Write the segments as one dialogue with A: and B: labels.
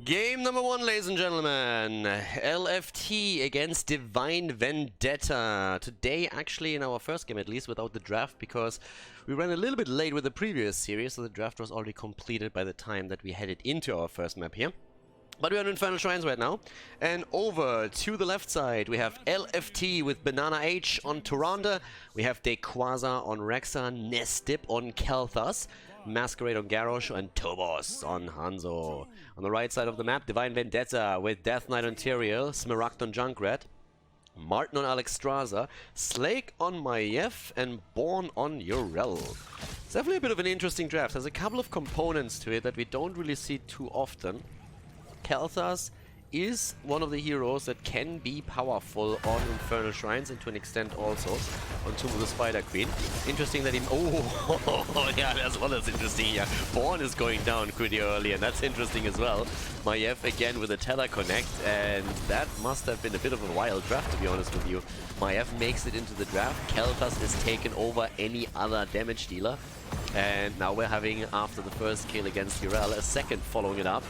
A: Game number 1, ladies and gentlemen. LFT against Divine Vendetta. Today, actually, in our first game at least, without the draft, because we ran a little bit late with the previous series, so the draft was already completed by the time that we headed into our first map here. But we are in Infernal Shrines right now. And over to the left side, we have LFT with Banana H on Tyrande. We have Dequaza on Rexa, Nestip on Kel'Thas, Masquerade on Garrosh, and Tobos on Hanzo. On the right side of the map, Divine Vendetta with Death Knight on Tyrael, Smaragd on Junkrat, Martin on Alexstrasza, Slake on Maiev, and Born on Yrel. It's definitely a bit of an interesting draft. There's a couple of components to it that we don't really see too often. Kel'Thas is one of the heroes that can be powerful on Infernal Shrines, and to an extent also on Tomb of the Spider Queen. Interesting that he... Oh, yeah, that's what is interesting here. Born is going down pretty early, and that's interesting as well. Maiev again with a Tether Connect, and that must have been a bit of a wild draft, to be honest with you. Maiev makes it into the draft. Kel'Thas is taken over any other damage dealer. And now we're having, after the first kill against Yrel, a second following it up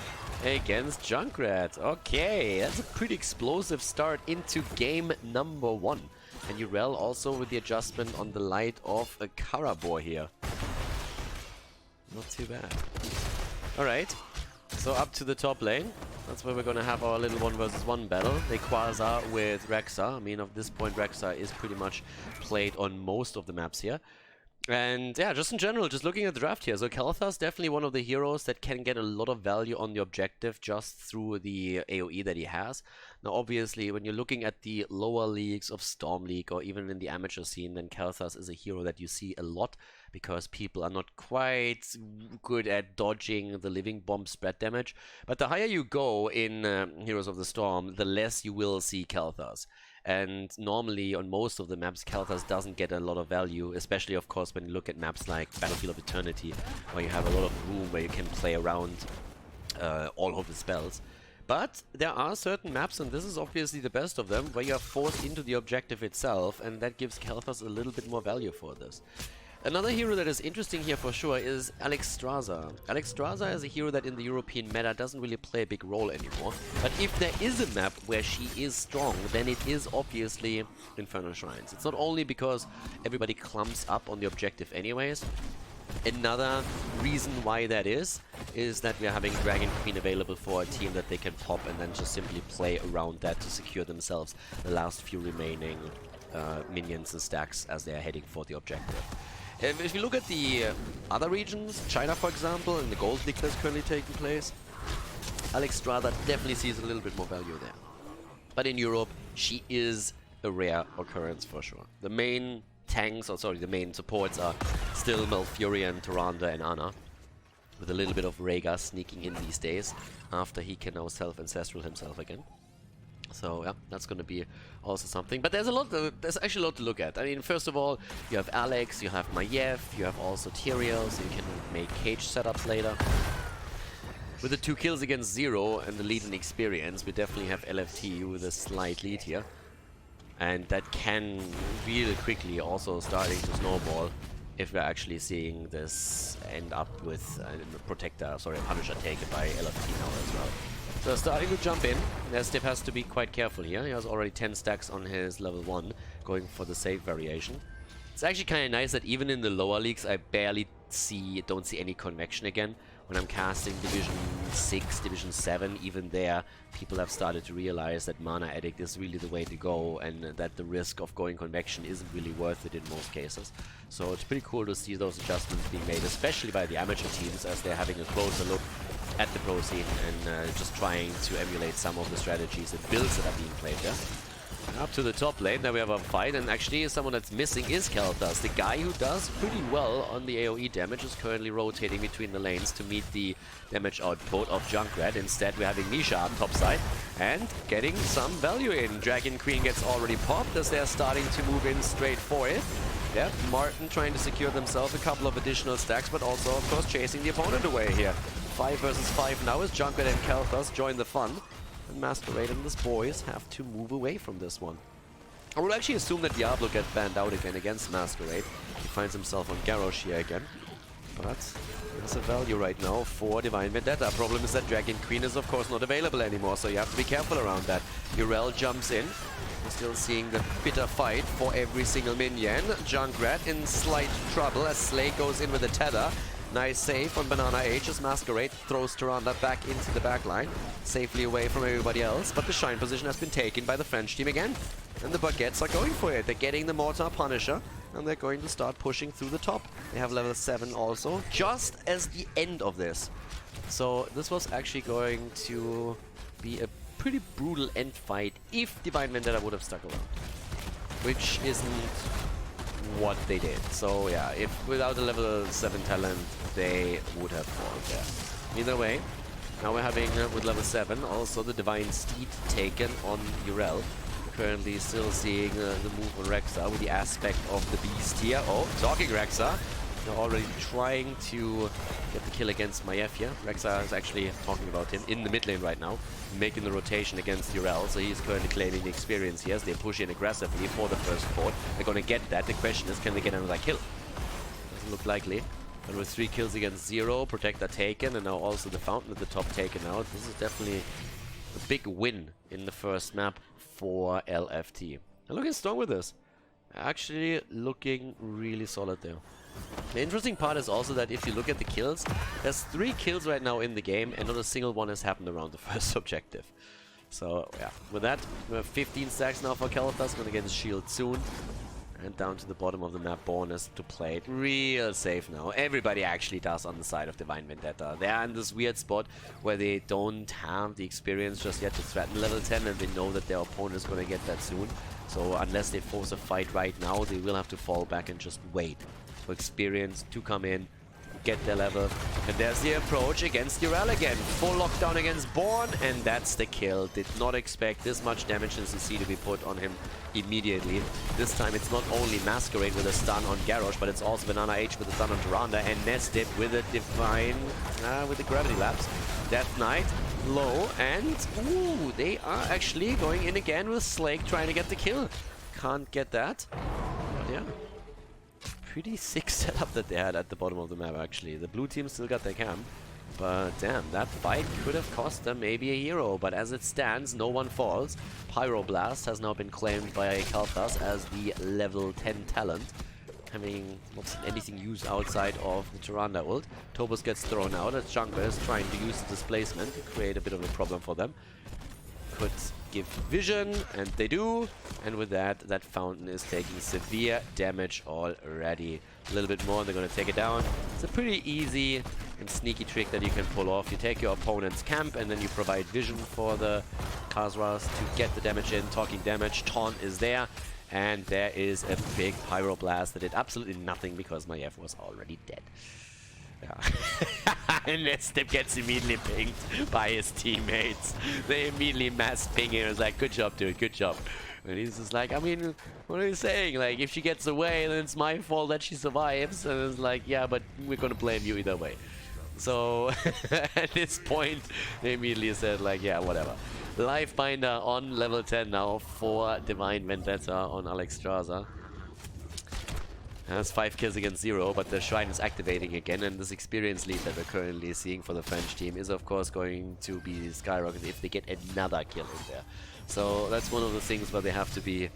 A: against Junkrat. Okay, that's a pretty explosive start into game number 1. And Yrel also with the adjustment on the light of a Karabor here. Not too bad. Alright, so up to the top lane. That's where we're gonna have our little 1 versus 1 battle. Dequaza with Rexa. I mean, at this point, Rexa is pretty much played on most of the maps here. And yeah, just in general, just looking at the draft here, so Kel'Thas definitely one of the heroes that can get a lot of value on the objective just through the AoE that he has. Now obviously, when you're looking at the lower leagues of Storm League or even in the amateur scene, then Kel'Thas is a hero that you see a lot because people are not quite good at dodging the living bomb spread damage. But the higher you go in Heroes of the Storm, the less you will see Kel'Thas. And normally on most of the maps, Kel'Thas doesn't get a lot of value, especially of course when you look at maps like Battlefield of Eternity, where you have a lot of room where you can play around all of the spells. But there are certain maps, and this is obviously the best of them, where you are forced into the objective itself, and that gives Kel'Thas a little bit more value for this. Another hero that is interesting here for sure is Alexstrasza. Alexstrasza is a hero that in the European meta doesn't really play a big role anymore. But if there is a map where she is strong, then it is obviously Infernal Shrines. It's not only because everybody clumps up on the objective anyways. Another reason why that is that we're having Dragon Queen available for a team that they can pop and then just simply play around that to secure themselves the last few remaining minions and stacks as they are heading for the objective. If you look at the other regions, China for example, and the Gold League that's currently taking place, Alexstrasza definitely sees a little bit more value there. But in Europe, she is a rare occurrence for sure. The main tanks, or sorry, the main supports are still Malfurion, Tyrande and Ana, with a little bit of Rhaegar sneaking in these days, after he can now self-ancestral himself again. So yeah, that's going to be also something. But there's actually a lot to look at. I mean, first of all, you have Alex, you have Maiev, you have also Tyrael, so you can make cage setups later. With the 2 kills against 0 and the lead in experience, we definitely have LFT with a slight lead here. And that can really quickly also starting to snowball if we're actually seeing this end up with a Punisher taken by LFT now as well. So starting to jump in. Nestip has to be quite careful here. He has already 10 stacks on his level 1, going for the save variation. It's actually kind of nice that even in the lower leagues, I don't see any convection again. When I'm casting Division 6, Division 7, even there, people have started to realize that Mana Addict is really the way to go, and that the risk of going convection isn't really worth it in most cases. So it's pretty cool to see those adjustments being made, especially by the amateur teams, as they're having a closer look at the pro scene and just trying to emulate some of the strategies and builds that are being played there. Up to the top lane, now we have a fight, and actually someone that's missing is Kel'Thas. The guy who does pretty well on the AoE damage is currently rotating between the lanes to meet the damage output of Junkrat. Instead, we're having Nisha on top side and getting some value in. Dragon Queen gets already popped as they're starting to move in straight for it. Yeah, Martin trying to secure themselves a couple of additional stacks, but also, of course, chasing the opponent away here. 5 versus 5 now as Junkrat and Kel'Thas join the fun. And Masquerade and his boys have to move away from this one. I would actually assume that Diablo gets banned out again against Masquerade. He finds himself on Garrosh here again. But There's a value right now for Divine Vendetta. Problem is that Dragon Queen is of course not available anymore, so you have to be careful around that. Urel jumps in. We're still seeing the bitter fight for every single minion. Junkrat in slight trouble as Slay goes in with a tether. Nice save on Banana H as Masquerade throws Tyrande back into the backline, safely away from everybody else, but the Shine position has been taken by the French team again. And the Baguettes are going for it. They're getting the Mortar Punisher, and they're going to start pushing through the top. They have level 7 also, just as the end of this. So this was actually going to be a pretty brutal end fight if Divine Vendetta would have stuck around, which isn't what they did. So yeah, if without a level 7 talent, they would have fallen there. Either way, now we're having with level 7 also the Divine Steed taken on Urel. Currently still seeing the move on Rexa with the aspect of the beast here. Oh, talking Rexa. They're already trying to get the kill against Maiev here. Rexa is actually talking about him in the mid lane right now, making the rotation against Urel. So he's currently claiming the experience here as they push in aggressively for the first port. They're going to get that. The question is, can they get another kill? Doesn't look likely. But with 3 kills against 0, Protector taken, and now also the Fountain at the top taken out. This is definitely a big win in the first map for LFT. And looking strong with this. Actually looking really solid there. The interesting part is also that if you look at the kills, there's 3 kills right now in the game and not a single one has happened around the first objective. So yeah, with that, we have 15 stacks now for Khaldor. Gonna get his shield soon. And down to the bottom of the map, Bonus to play it real safe now. Everybody actually does on the side of Divine Vendetta. They are in this weird spot where they don't have the experience just yet to threaten level 10, and they know that their opponent is going to get that soon. So unless they force a fight right now, they will have to fall back and just wait for experience to come in, get their level. And there's the approach against Urel again. Full lockdown against Born, and that's the kill. Did not expect this much damage in CC to be put on him immediately. This time it's not only Masquerade with a stun on Garrosh, but it's also Banana H with a stun on Tyrande, and Nested with a Divine, with the Gravity Lapse. Death Knight, low, and ooh, they are actually going in again with Slake trying to get the kill. Can't get that. But yeah. Pretty sick setup that they had at the bottom of the map, actually. The blue team still got their camp, but damn, that fight could have cost them maybe a hero. But as it stands, no one falls. Pyroblast has now been claimed by Khaldor as the level 10 talent, having not seen anything used outside of the Tyrande ult. Tobus gets thrown out as Junker is trying to use the displacement to create a bit of a problem for them. Could give vision, and they do, and with that, that Fountain is taking severe damage already. A little bit more, and they're going to take it down. It's a pretty easy and sneaky trick that you can pull off. You take your opponent's camp, and then you provide vision for the Khazras to get the damage in. Talking damage, Taunt is there, and there is a big Pyroblast that did absolutely nothing because Maiev was already dead. Yeah. And Nestep gets immediately pinged by his teammates. They immediately mass ping him. It's like, good job, dude, good job. And he's just like, I mean, what are you saying? Like, if she gets away, then it's my fault that she survives. And it's like, yeah, but we're gonna blame you either way. So, at this point, they immediately said, like, yeah, whatever. Lifebinder on level 10 now for Divine Vendetta on Alexstrasza. That's 5 kills against 0, but the Shrine is activating again, and this experience lead that we're currently seeing for the French team is of course going to be skyrocketed if they get another kill in there. So that's one of the things where they have to be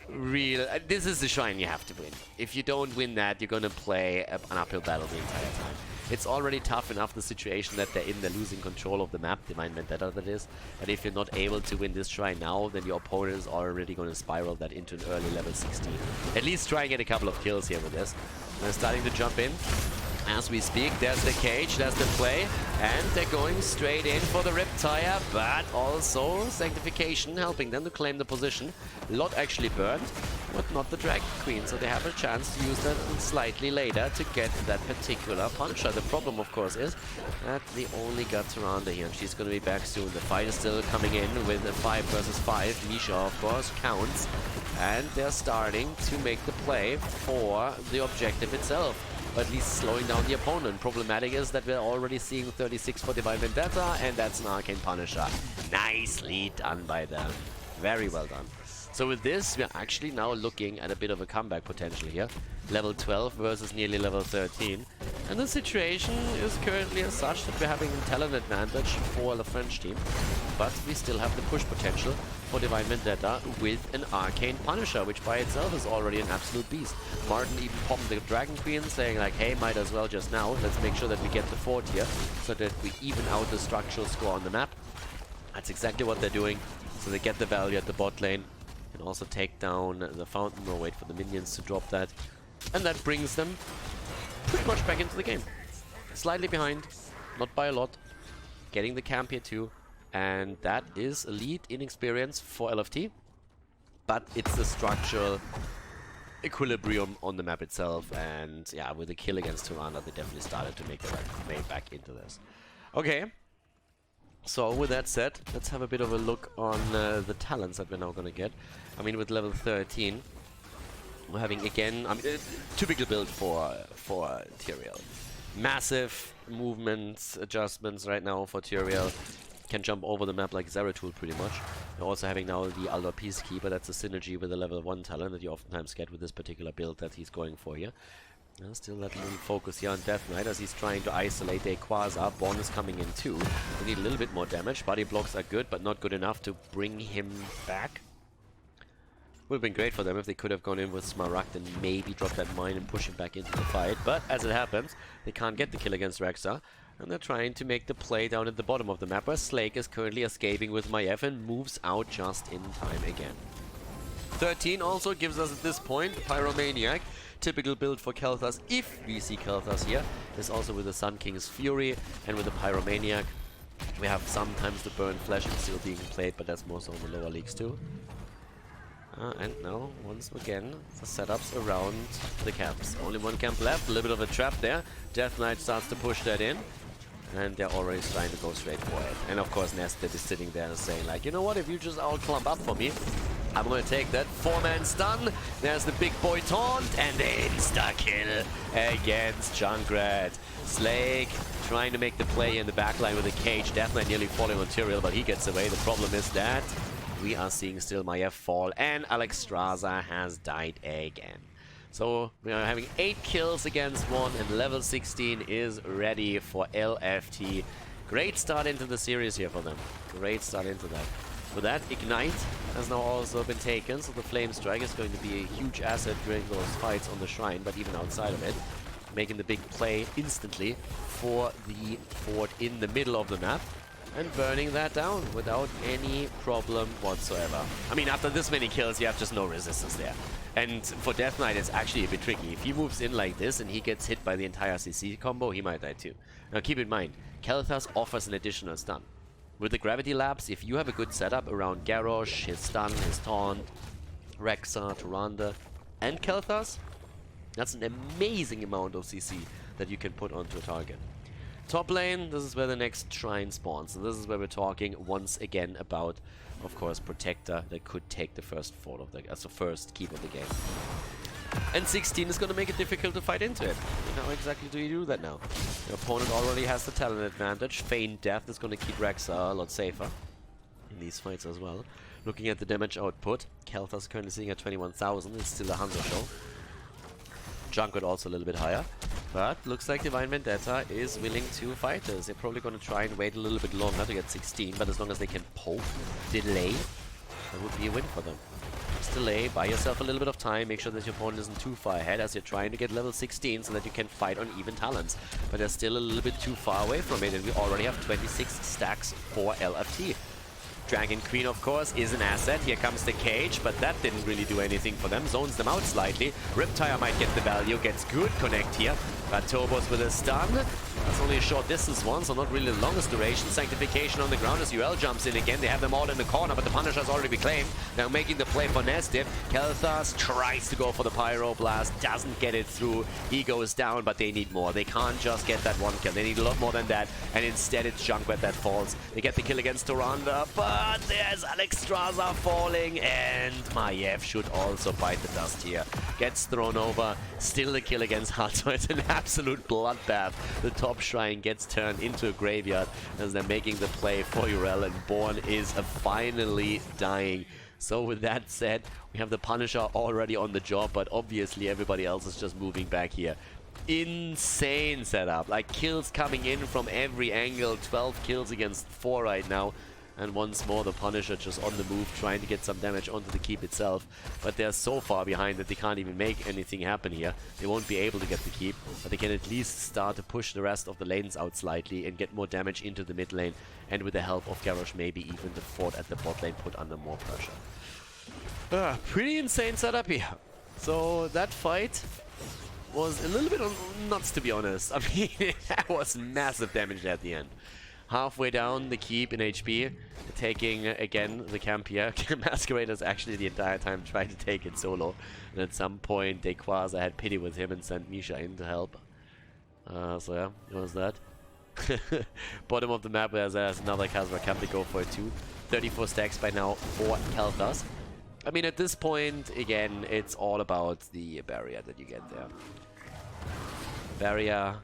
A: real. This is the Shrine you have to win. If you don't win that, you're gonna play an uphill battle the entire time. It's already tough enough, the situation that they're in. They're losing control of the map, Divine Vendetta that is. And if you're not able to win this Shrine now, then your opponent is already going to spiral that into an early level 16. At least try and get a couple of kills here with this. They're starting to jump in as we speak. There's the cage, there's the play, and they're going straight in for the Riptire, but also Sanctification helping them to claim the position. Lot actually burned, but not the Dragon Queen, so they have a chance to use that slightly later to get that particular Punisher. The problem, of course, is that they only got Tyrande here, and she's going to be back soon. The fight is still coming in with a 5 versus 5. Misha, of course, counts, and they're starting to make the play for the objective itself, or at least slowing down the opponent. Problematic is that we're already seeing 36 for Divine Vendetta, and that's an Arcane Punisher. Nicely done by them. Very well done. So with this, we're actually now looking at a bit of a comeback potential here. level 12 versus nearly level 13. And the situation is currently as such that we're having a talent advantage for the French team. But we still have the push potential for Divine Vendetta with an Arcane Punisher, which by itself is already an absolute beast. Martin even popped the Dragon Queen, saying like, hey, might as well just now. Let's make sure that we get the 4 tier, so that we even out the structural score on the map. That's exactly what they're doing. So they get the value at the bot lane. Can also take down the fountain or wait for the minions to drop that. And that brings them pretty much back into the game. Slightly behind, not by a lot. Getting the camp here too. And that is a lead in experience for LFT. But it's the structural equilibrium on the map itself. And yeah, with the kill against Tyrande, they definitely started to make their way back into this. Okay. So with that said, let's have a bit of a look on the talents that we're now going to get. I mean, with level 13, we're having again, I mean, typical build for Tyrael. Massive movements, adjustments right now for Tyrael. Can jump over the map like Zeratul pretty much. We're also having now the Khaldor Peacekeeper. That's a synergy with the level 1 talent that you oftentimes get with this particular build that he's going for here. Still that little focus here on Death Knight as he's trying to isolate a Quasar. Born is coming in too. We need a little bit more damage. Body blocks are good, but not good enough to bring him back. Would have been great for them if they could have gone in with Smaragd and maybe drop that mine and push him back into the fight. But as it happens, they can't get the kill against Rexxar. And they're trying to make the play down at the bottom of the map, where Slake is currently escaping with Maiev and moves out just in time again. 13 also gives us at this point Pyromaniac. Typical build for Kel'Thas, if we see Kel'Thas here, is also with the Sun King's Fury and with the Pyromaniac. We have sometimes the Burn Flesh still being played, but that's more so in the lower leagues too. And now, once again, the setups around the camps. Only one camp left, a little bit of a trap there. Death Knight starts to push that in. And they're already trying to go straight for it. And of course Nested is sitting there and saying like, you know what, if you just all clump up for me, I'm gonna take that 4-man stun. There's the big boy taunt and insta-kill against Junkrat. Slake trying to make the play in the backline with a cage. Death Knight nearly falling on Tyrael, but he gets away. The problem is that we are seeing still Maiev fall and Alexstrasza has died again. So we are having 8 kills against 1 and level 16 is ready for LFT. Great start into the series here for them. Great start into that. With that, Ignite has now also been taken, so the Flame Strike is going to be a huge asset during those fights on the Shrine, but even outside of it, making the big play instantly for the fort in the middle of the map and burning that down without any problem whatsoever. I mean, after this many kills, you have just no resistance there. And for Death Knight, it's actually a bit tricky. If he moves in like this and he gets hit by the entire CC combo, he might die too. Now keep in mind, Kel'Thas offers an additional stun. With the Gravity Labs, if you have a good setup around Garrosh, his stun, his taunt, Rexxar, Tyrande, and Kel'Thas, that's an amazing amount of CC that you can put onto a target. Top lane, this is where the next shrine spawns. And this is where we're talking once again about, of course, Protector that could take the first fort of the, as the first keep of the game. And 16 is going to make it difficult to fight into it. How exactly do you do that now? Your opponent already has the talent advantage. Feigned Death is going to keep Rexxar a lot safer in these fights as well. Looking at the damage output, Kel'Thas is currently sitting at 21,000. It's still a Hunter show. Junkrat also a little bit higher. But looks like Divine Vendetta is willing to fight this. They're probably going to try and wait a little bit longer to get 16, but as long as they can poke, delay, that would be a win for them. Just delay, buy yourself a little bit of time, make sure that your opponent isn't too far ahead as you're trying to get level 16 so that you can fight on even talents. But they're still a little bit too far away from it, and we already have 26 stacks for LFT. Dragon Queen, of course, is an asset. Here comes the cage, but that didn't really do anything for them. Zones them out slightly. Riptire might get the value, gets good connect here. But Tobos with a stun. That's only a short distance one, so not really the longest duration. Sanctification on the ground as UL jumps in again. They have them all in the corner, but the Punisher's already been claimed. Now making the play for Nested. Kel'Thas tries to go for the Pyro Blast, doesn't get it through. He goes down, but they need more. They can't just get that one kill. They need a lot more than that, and instead it's Junkrat that falls. They get the kill against Tyrande, but there's Alexstrasza falling, and Maiev should also bite the dust here. Gets thrown over. Still the kill against Khaldor. It's an absolute bloodbath. The top shrine gets turned into a graveyard as they're making the play for Urel, and Born is finally dying. So with that said, we have the Punisher already on the job, but obviously everybody else is just moving back here. Insane setup, like kills coming in from every angle. 12 kills against 4 right now. And once more the Punisher just on the move, trying to get some damage onto the keep itself. But they're so far behind that they can't even make anything happen here. They won't be able to get the keep, but they can at least start to push the rest of the lanes out slightly and get more damage into the mid lane. And with the help of Garrosh, maybe even the fort at the bot lane put under more pressure. Pretty insane setup here. So that fight was a little bit nuts, to be honest. I mean, that was massive damage at the end. Halfway down the keep in HP, taking again the camp here. Masquerader's actually the entire time trying to take it solo. And at some point, Dequaza had pity with him and sent Misha in to help. So yeah, what was that? Bottom of the map, there's another Khaldor camp to go for it too. 34 stacks by now for Kalthas. I mean, at this point, again, it's all about the barrier that you get there. Barrier,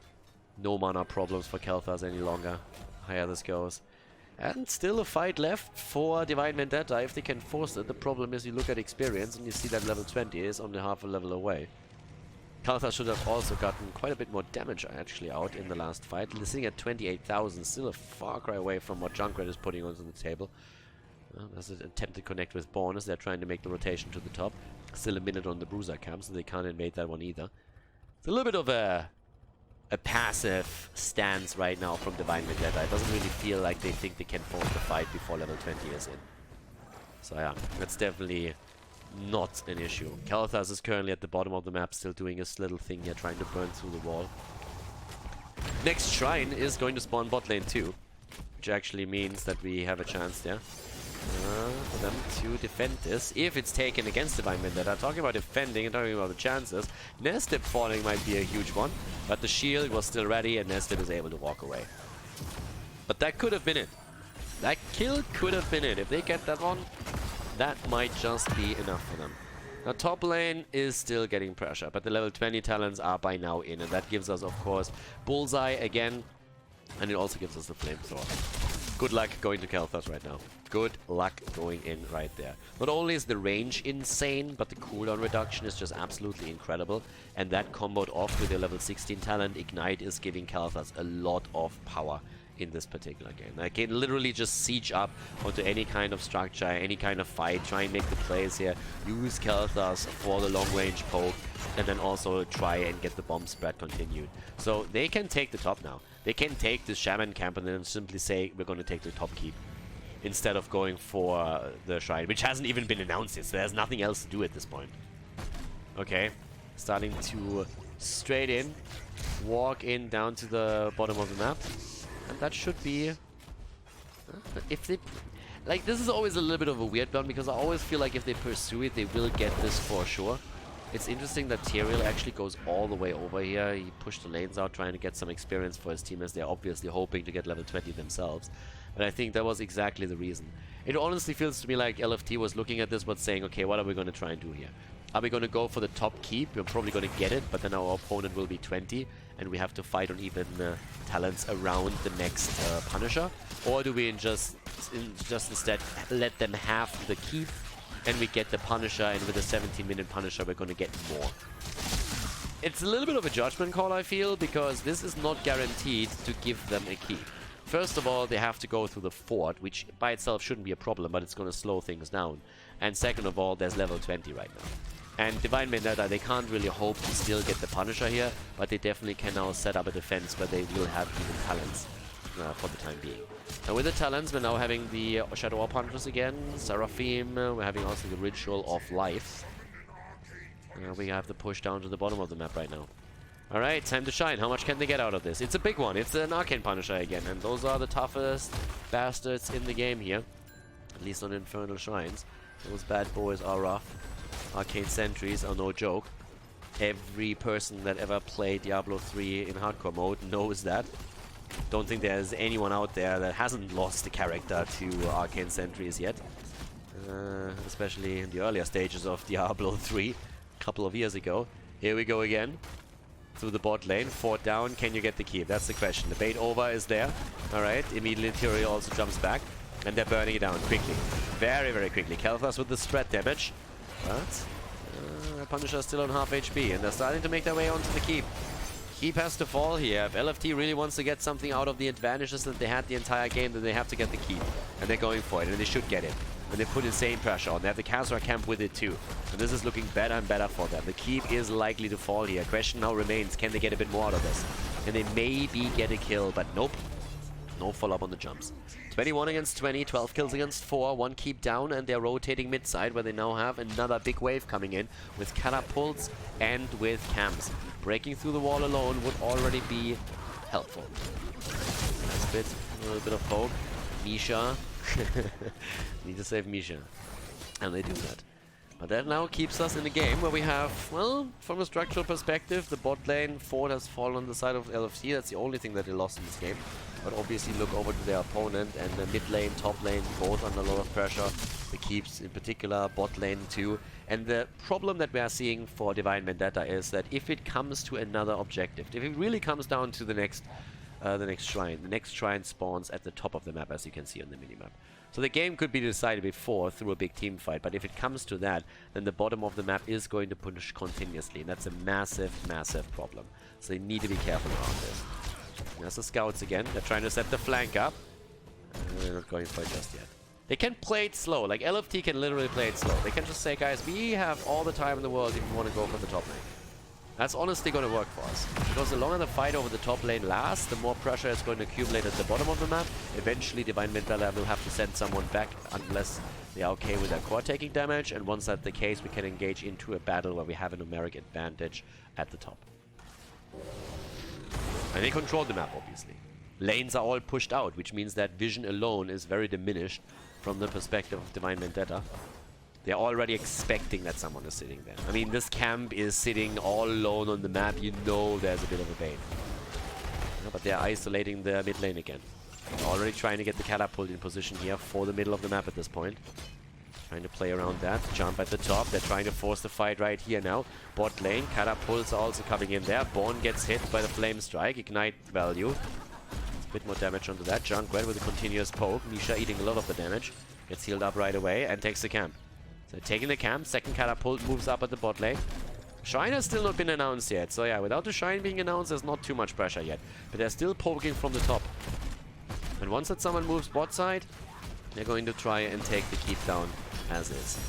A: no mana problems for Kalthas any longer. Higher this goes. And still a fight left for Divine Vendetta if they can force it. The problem is you look at experience and you see that level 20 is only half a level away. Khaldor should have also gotten quite a bit more damage actually out in the last fight. Sitting at 28,000, still a far cry away from what Junkrat is putting onto the table. There's an attempt to connect with Born as they're trying to make the rotation to the top. Still a minute on the Bruiser camp, so they can't invade that one either. It's a little bit of a passive stance right now from Divine Vendetta. It doesn't really feel like they think they can force the fight before level 20 is in. So yeah, that's definitely not an issue. Kalthas is currently at the bottom of the map, still doing his little thing here, trying to burn through the wall. Next shrine is going to spawn bot lane too, which actually means that we have a chance there. For them to defend this, if it's taken against Divine Vendetta. Talking about defending and talking about the chances, Nestip falling might be a huge one, but the shield was still ready and Nestip is able to walk away. But that could have been it. That kill could have been it. If they get that one, that might just be enough for them. Now top lane is still getting pressure, but the level 20 talents are by now in, and that gives us, of course, Bullseye again, and it also gives us the Flamethrower. Good luck going to Kalthas right now. Good luck going in right there. Not only is the range insane, but the cooldown reduction is just absolutely incredible. And that comboed off with the level 16 talent, Ignite, is giving Kalthas a lot of power in this particular game. I can literally just siege up onto any kind of structure, any kind of fight, try and make the plays here, use Kalthas for the long range poke, and then also try and get the bomb spread continued. So they can take the top now. They can take this Shaman camp and then simply say, we're going to take the top keep, instead of going for the shrine, which hasn't even been announced yet, so there's nothing else to do at this point. Okay, starting to straight in, walk in down to the bottom of the map, and that should be... if they... like, this is always a little bit of a weird one, because I always feel like if they pursue it, they will get this for sure. It's interesting that Tyrael actually goes all the way over here. He pushed the lanes out, trying to get some experience for his team, as they're obviously hoping to get level 20 themselves. But I think that was exactly the reason. It honestly feels to me like LFT was looking at this but saying, okay, what are we going to try and do here? Are we going to go for the top keep? We're probably going to get it, but then our opponent will be 20, and we have to fight on even talents around the next Punisher? Or do we just instead let them have the keep, and we get the Punisher, and with a 17-minute Punisher we're going to get more? It's a little bit of a judgment call, I feel, because this is not guaranteed to give them a keep. First of all, they have to go through the fort, which by itself shouldn't be a problem, but it's going to slow things down. And second of all, there's level 20 right now. And Divine Vendetta, they can't really hope to still get the Punisher here, but they definitely can now set up a defense where they will have even talents for the time being. And with the talents, we're now having the Shadow Orb Hunters again, Seraphim, we're having also the Ritual of Life. We have the push down to the bottom of the map right now. Alright, time to shine. How much can they get out of this? It's a big one. It's an Arcane Punisher again, and those are the toughest bastards in the game here. At least on Infernal Shrines. Those bad boys are rough. Arcane Sentries are no joke. Every person that ever played Diablo 3 in hardcore mode knows that. Don't think there's anyone out there that hasn't lost the character to Arcane Sentries yet. Especially in the earlier stages of Diablo 3, a couple of years ago. Here we go again. Through the bot lane, fort down, can you get the keep? That's the question. The bait over is there. Alright, immediately Tyrael also jumps back. And they're burning it down quickly. Very, very quickly. Khaldor's with the spread damage. But Punisher's still on half HP. And they're starting to make their way onto the keep. Keep has to fall here. If LFT really wants to get something out of the advantages that they had the entire game, then they have to get the keep. And they're going for it. And they should get it. And they put insane pressure on. They have the Khaldor camp with it too. And this is looking better and better for them. The keep is likely to fall here. Question now remains, can they get a bit more out of this? Can they maybe get a kill? But nope. No follow-up on the jumps. 21 against 20, 12 kills against 4, 1 keep down, and they're rotating mid-side where they now have another big wave coming in with catapults and with camps. Breaking through the wall alone would already be helpful. A little bit of poke. Misha. Need to save Misha. And they do that. But that now keeps us in a game where we have, well, from a structural perspective, the bot lane fort has fallen on the side of LFT. That's the only thing that they lost in this game. But obviously look over to their opponent, and the mid lane, top lane, both under a lot of pressure. The keeps in particular, bot lane too. And the problem that we are seeing for Divine Vendetta is that if it comes to another objective, if it really comes down to the next shrine, the next shrine spawns at the top of the map, as you can see on the minimap. So the game could be decided before through a big team fight, but if it comes to that, then the bottom of the map is going to push continuously, and that's a massive, massive problem. So they need to be careful around this. There's the scouts again. They're trying to set the flank up. They're not going for it just yet. They can play it slow. Like, LFT can literally play it slow. They can just say, guys, we have all the time in the world if we want to go for the top lane. That's honestly going to work for us. Because the longer the fight over the top lane lasts, the more pressure is going to accumulate at the bottom of the map. Eventually, Divine Vendetta will have to send someone back unless they are okay with their core taking damage. And once that's the case, we can engage into a battle where we have a numeric advantage at the top. And they control the map, obviously. Lanes are all pushed out, which means that vision alone is very diminished from the perspective of Divine Vendetta. They're already expecting that someone is sitting there. I mean, this camp is sitting all alone on the map. You know there's a bit of a bait. Yeah, but they're isolating the mid lane again. They're already trying to get the catapult in position here for the middle of the map at this point. Trying to play around that. Jump at the top. They're trying to force the fight right here now. Bot lane. Catapults are also coming in there. Born gets hit by the flame strike. Ignite value. A bit more damage onto that. Junkrat with a continuous poke. Misha eating a lot of the damage. Gets healed up right away and takes the camp. So taking the camp, second catapult moves up at the bot lane. Shrine has still not been announced yet, so yeah, without the Shrine being announced, there's not too much pressure yet. But they're still poking from the top. And once that someone moves bot side, they're going to try and take the keep down as is.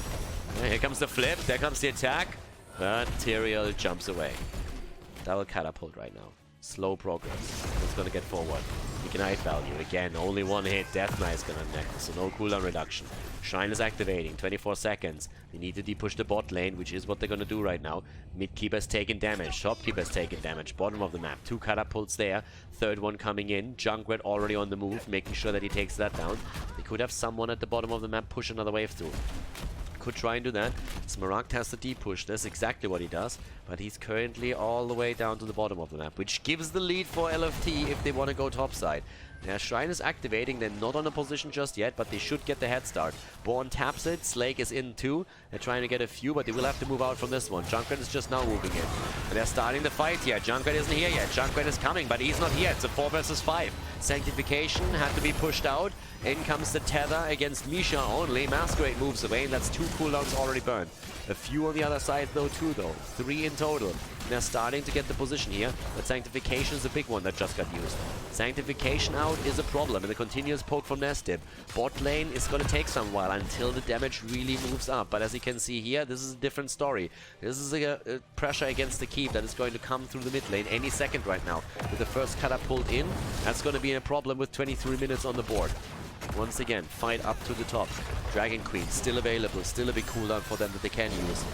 A: Yeah, here comes the flip, there comes the attack, but Tyrael jumps away. Double catapult right now. Slow progress. It's gonna get forward. Ignite value again, only one hit. Death Knight's gonna neck, so no cooldown reduction. Shrine is activating, 24 seconds. They need to depush the bot lane, which is what they're gonna do right now. Mid keeper's taking damage, top keeper's taking damage, bottom of the map. 2 catapults there, third one coming in. Junkrat already on the move, making sure that he takes that down. They could have someone at the bottom of the map push another wave through. Could try and do that. Smaragd has to depush. That's exactly what he does. But he's currently all the way down to the bottom of the map, which gives the lead for LFT if they want to go topside. Their Shrine is activating. They're not on a position just yet, but they should get the head start. Born taps it. Slake is in too. They're trying to get a few, but they will have to move out from this one. Junkrat is just now moving in. And they're starting the fight here. Junkrat isn't here yet. Junkrat is coming, but he's not here. It's a 4 versus 5. Sanctification had to be pushed out. In comes the tether against Misha only. Masquerade moves away, and that's 2 cooldowns already burned. A few on the other side though too though. 3 in total. They're starting to get the position here, but Sanctification is a big one that just got used. Sanctification out is a problem, and the continuous poke from Nestib. Bot lane is going to take some while until the damage really moves up, but as you can see here, this is a different story. This is a pressure against the keep that is going to come through the mid lane any second right now. With the first catapult in, that's going to be a problem with 23 minutes on the board. Once again, fight up to the top. Dragon Queen still available, still a big cooldown for them that they can use.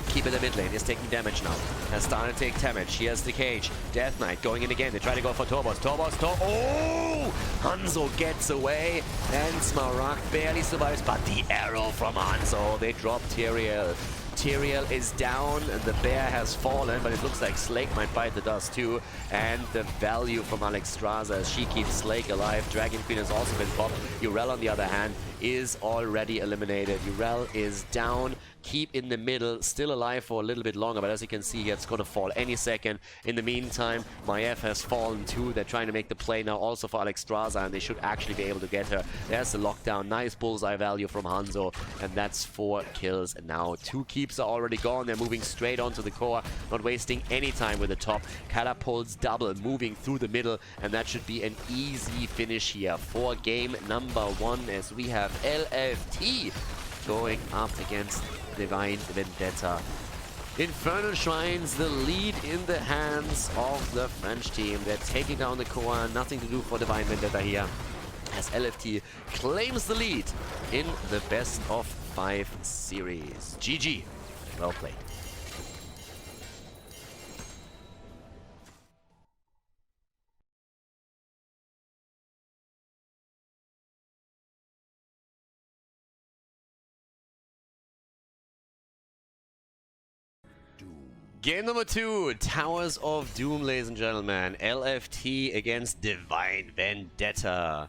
A: Keep in the mid lane is taking damage now. Has started to take damage. He has the cage. Death Knight going in again. They try to go for Torbos. Oh! Hanzo gets away. And Smaragd barely survives. But the arrow from Hanzo. They drop Tyrael. Tyrael is down, and the bear has fallen, but it looks like Slake might bite the dust too. And the value from Alexstrasza as she keeps Slake alive. Dragon Queen has also been popped. Yrel, on the other hand, is already eliminated. Yrel is down. keep in the middle, still alive for a little bit longer, but as you can see here, it's going to fall any second. In the meantime, Maiev has fallen too. They're trying to make the play now also for Alexstrasza, and they should actually be able to get her. There's the lockdown. Nice bullseye value from Hanzo, and that's 4 kills. And now 2 keeps are already gone. They're moving straight onto the core, not wasting any time with the top. Catapults double, moving through the middle, and that should be an easy finish here for game number 1, as we have LFT going up against Divine Vendetta. Infernal Shrines, the lead in the hands of the French team. They're taking down the core. Nothing to do for Divine Vendetta here, as LFT claims the lead in the best of 5 series. GG. Well played. Game number 2, Towers of Doom, ladies and gentlemen. LFT against Divine Vendetta.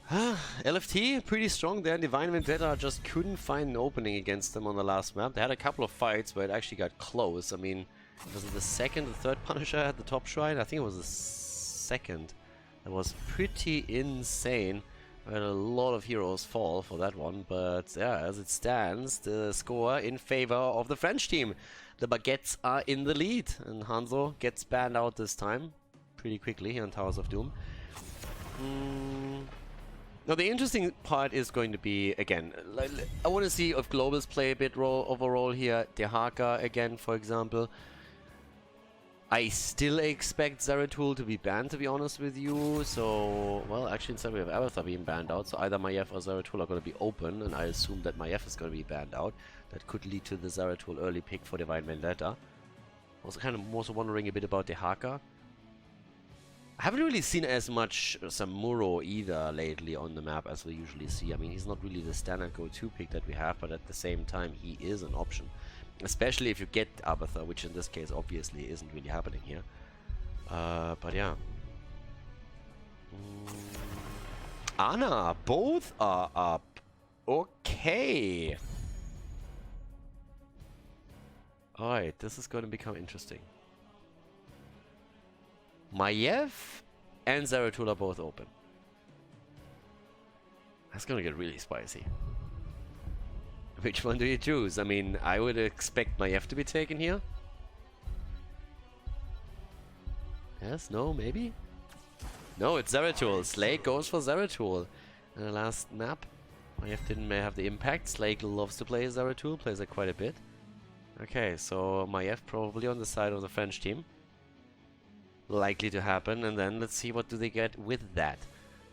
A: LFT pretty strong there. Divine Vendetta just couldn't find an opening against them on the last map. They had a couple of fights where it actually got close. I mean, was it the second or third Punisher at the top shrine? I think it was the second. That was pretty insane. I had a lot of heroes fall for that one, but yeah, as it stands, the score in favor of the French team. The Baguettes are in the lead, and Hanzo gets banned out this time pretty quickly here on Towers of Doom. Now the interesting part is going to be, again, I want to see if Globals play a bit of a role here. Dehaka again, for example. I still expect Zeratul to be banned, to be honest with you. So, well, actually instead we have Abathar being banned out. So either Maiev or Zeratul are going to be open, and I assume that Maiev is going to be banned out. That could lead to the Zeratul early pick for Divine Vendetta. Also kind of also wondering a bit about Dehaka. I haven't really seen as much Samuro either lately on the map as we usually see. I mean, he's not really the standard go-to pick that we have, but at the same time he is an option. Especially if you get Abathar, which in this case obviously isn't really happening here. But yeah. Ana, both are up. Okay. Alright, this is going to become interesting. Maiev and Zeratul are both open. That's going to get really spicy. Which one do you choose? I mean, I would expect Maiev to be taken here. Yes, no, maybe? No, it's Zeratul. Slake goes for Zeratul. In the last map, Maiev didn't have the impact. Slake loves to play Zeratul, plays it quite a bit. Okay, so Maiev probably on the side of the French team. Likely to happen, and then let's see what do they get with that.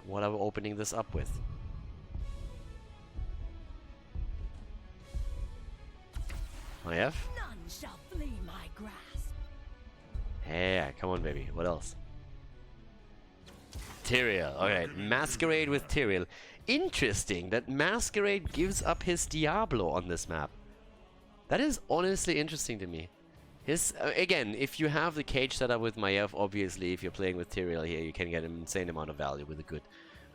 A: What are we opening this up with? Maiev?
B: None shall flee my grasp.
A: Yeah, come on, baby. What else? Tyrael. Alright, Masquerade with Tyrael. Interesting that Masquerade gives up his Diablo on this map. That is honestly interesting to me. His, again, if you have the cage setup with Maiev, obviously, if you're playing with Tyrael here, you can get an insane amount of value with a good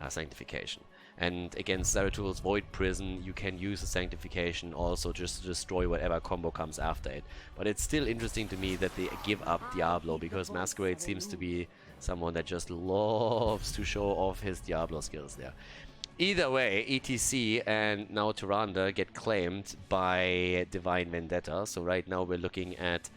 A: Sanctification. And against Zeratul's Void Prison, you can use the Sanctification also just to destroy whatever combo comes after it. But it's still interesting to me that they give up Diablo, because Masquerade seems to be someone that just loves to show off his Diablo skills there. Either way, ETC and now Tyrande get claimed by Divine Vendetta. So right now we're looking at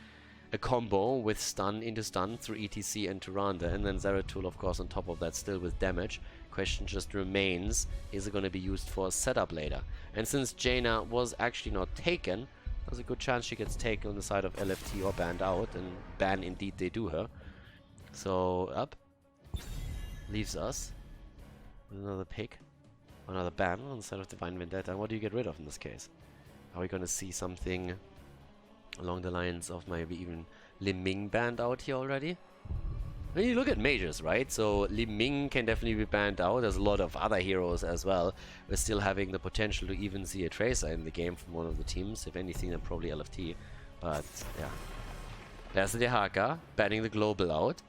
A: a combo with stun into stun through ETC and Tyrande, and then Zeratul, of course, on top of that, still with damage. Question just remains, is it going to be used for a setup later? And since Jaina was actually not taken, there's a good chance she gets taken on the side of LFT or banned out, and ban indeed they do her. So up leaves us with another pick, another ban on the side of Divine Vendetta. What do you get rid of in this case? Are we going to see something along the lines of maybe even Li Ming banned out here already? When you look at mages, right? So Li Ming can definitely be banned out. There's a lot of other heroes as well. We're still having the potential to even see a Tracer in the game from one of the teams. If anything, then probably LFT. But yeah, there's the Dehaka banning the global out.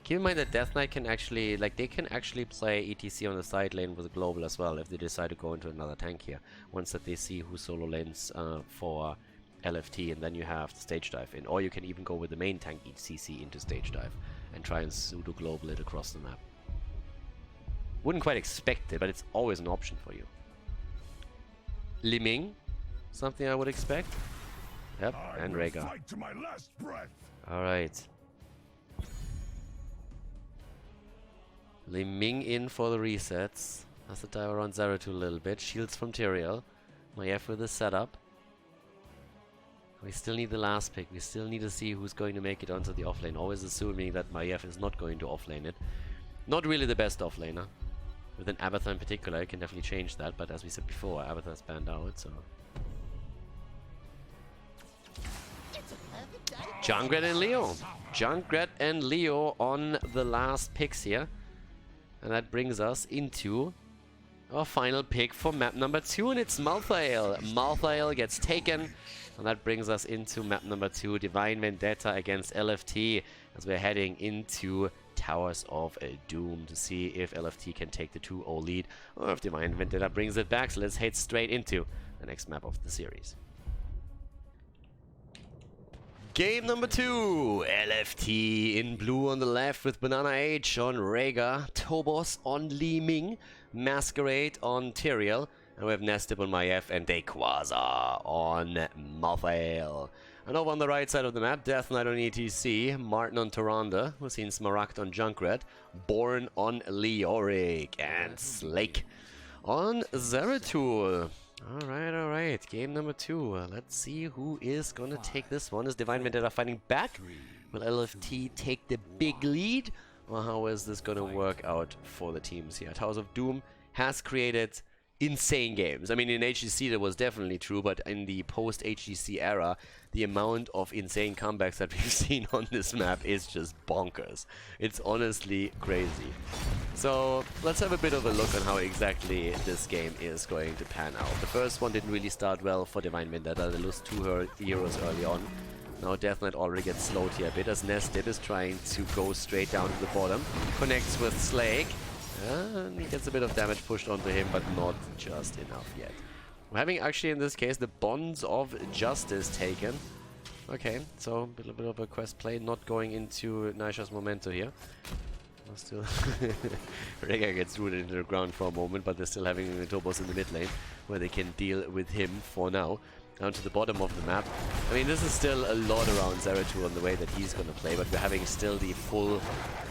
A: Keep in mind that Death Knight can actually, like, they can actually play ETC on the side lane with a global as well if they decide to go into another tank here. Once that they see who solo lanes for LFT, and then you have the stage dive in. Or you can even go with the main tank ETC into stage dive and try and pseudo global it across the map. Wouldn't quite expect it, but it's always an option for you. Liming, something I would expect. Yep, and Rhaegar. Alright. Liming in for the resets. Has to dive around Zeratul a little bit. Shields from Tyrael. Maiev with the setup. We still need the last pick. We still need to see who's going to make it onto the offlane. Always assuming that Maiev is not going to offlane it. Not really the best offlaner. With an Abathur in particular, it can definitely change that. But as we said before, Abathur's banned out, so... Junkrat and Leo. Junkrat and Leo on the last picks here. And that brings us into our final pick for map number 2, and it's Malthael. Malthael gets taken, and that brings us into map number 2, Divine Vendetta against LFT, as we're heading into Towers of Doom to see if LFT can take the 2-0 lead, or if Divine Vendetta brings it back. So let's head straight into the next map of the series. Game number 2, LFT in blue on the left with Banana H on Rhaegar, Tobos on Li Ming, Masquerade on Tyrael, and we have Nestip on Maiev and Dayquaza on Malthael. And over on the right side of the map, Death Knight on ETC, Martin on Tyrande, we've seen Smaragd on Junkrat, Born on Leoric, and Slake on Zeratul. Alright, game number 2. Let's see who is gonna take this one. Is Divine Vendetta fighting back? Will LFT take the big lead? Or how is this gonna work out for the teams here? Towers of Doom has created insane games. I mean, in HGC that was definitely true, but in the post-HGC era, the amount of insane comebacks that we've seen on this map is just bonkers. It's honestly crazy. So let's have a bit of a look on how exactly this game is going to pan out. The first one didn't really start well for Divine Vendetta. They lost 2 heroes early on. Now Death Knight already gets slowed here a bit as Nestip is trying to go straight down to the bottom. Connects with Slake. And he gets a bit of damage pushed onto him, but not just enough yet. We're having actually in this case the Bonds of Justice taken. Okay, so a little bit of a quest play, not going into Naisha's Memento here. Still, Rhaegar gets rooted into the ground for a moment, but they're still having Tobos in the mid lane, where they can deal with him for now. Down to the bottom of the map. I mean, this is still a lot around Zeratul on the way that he's gonna play, but we're having still the full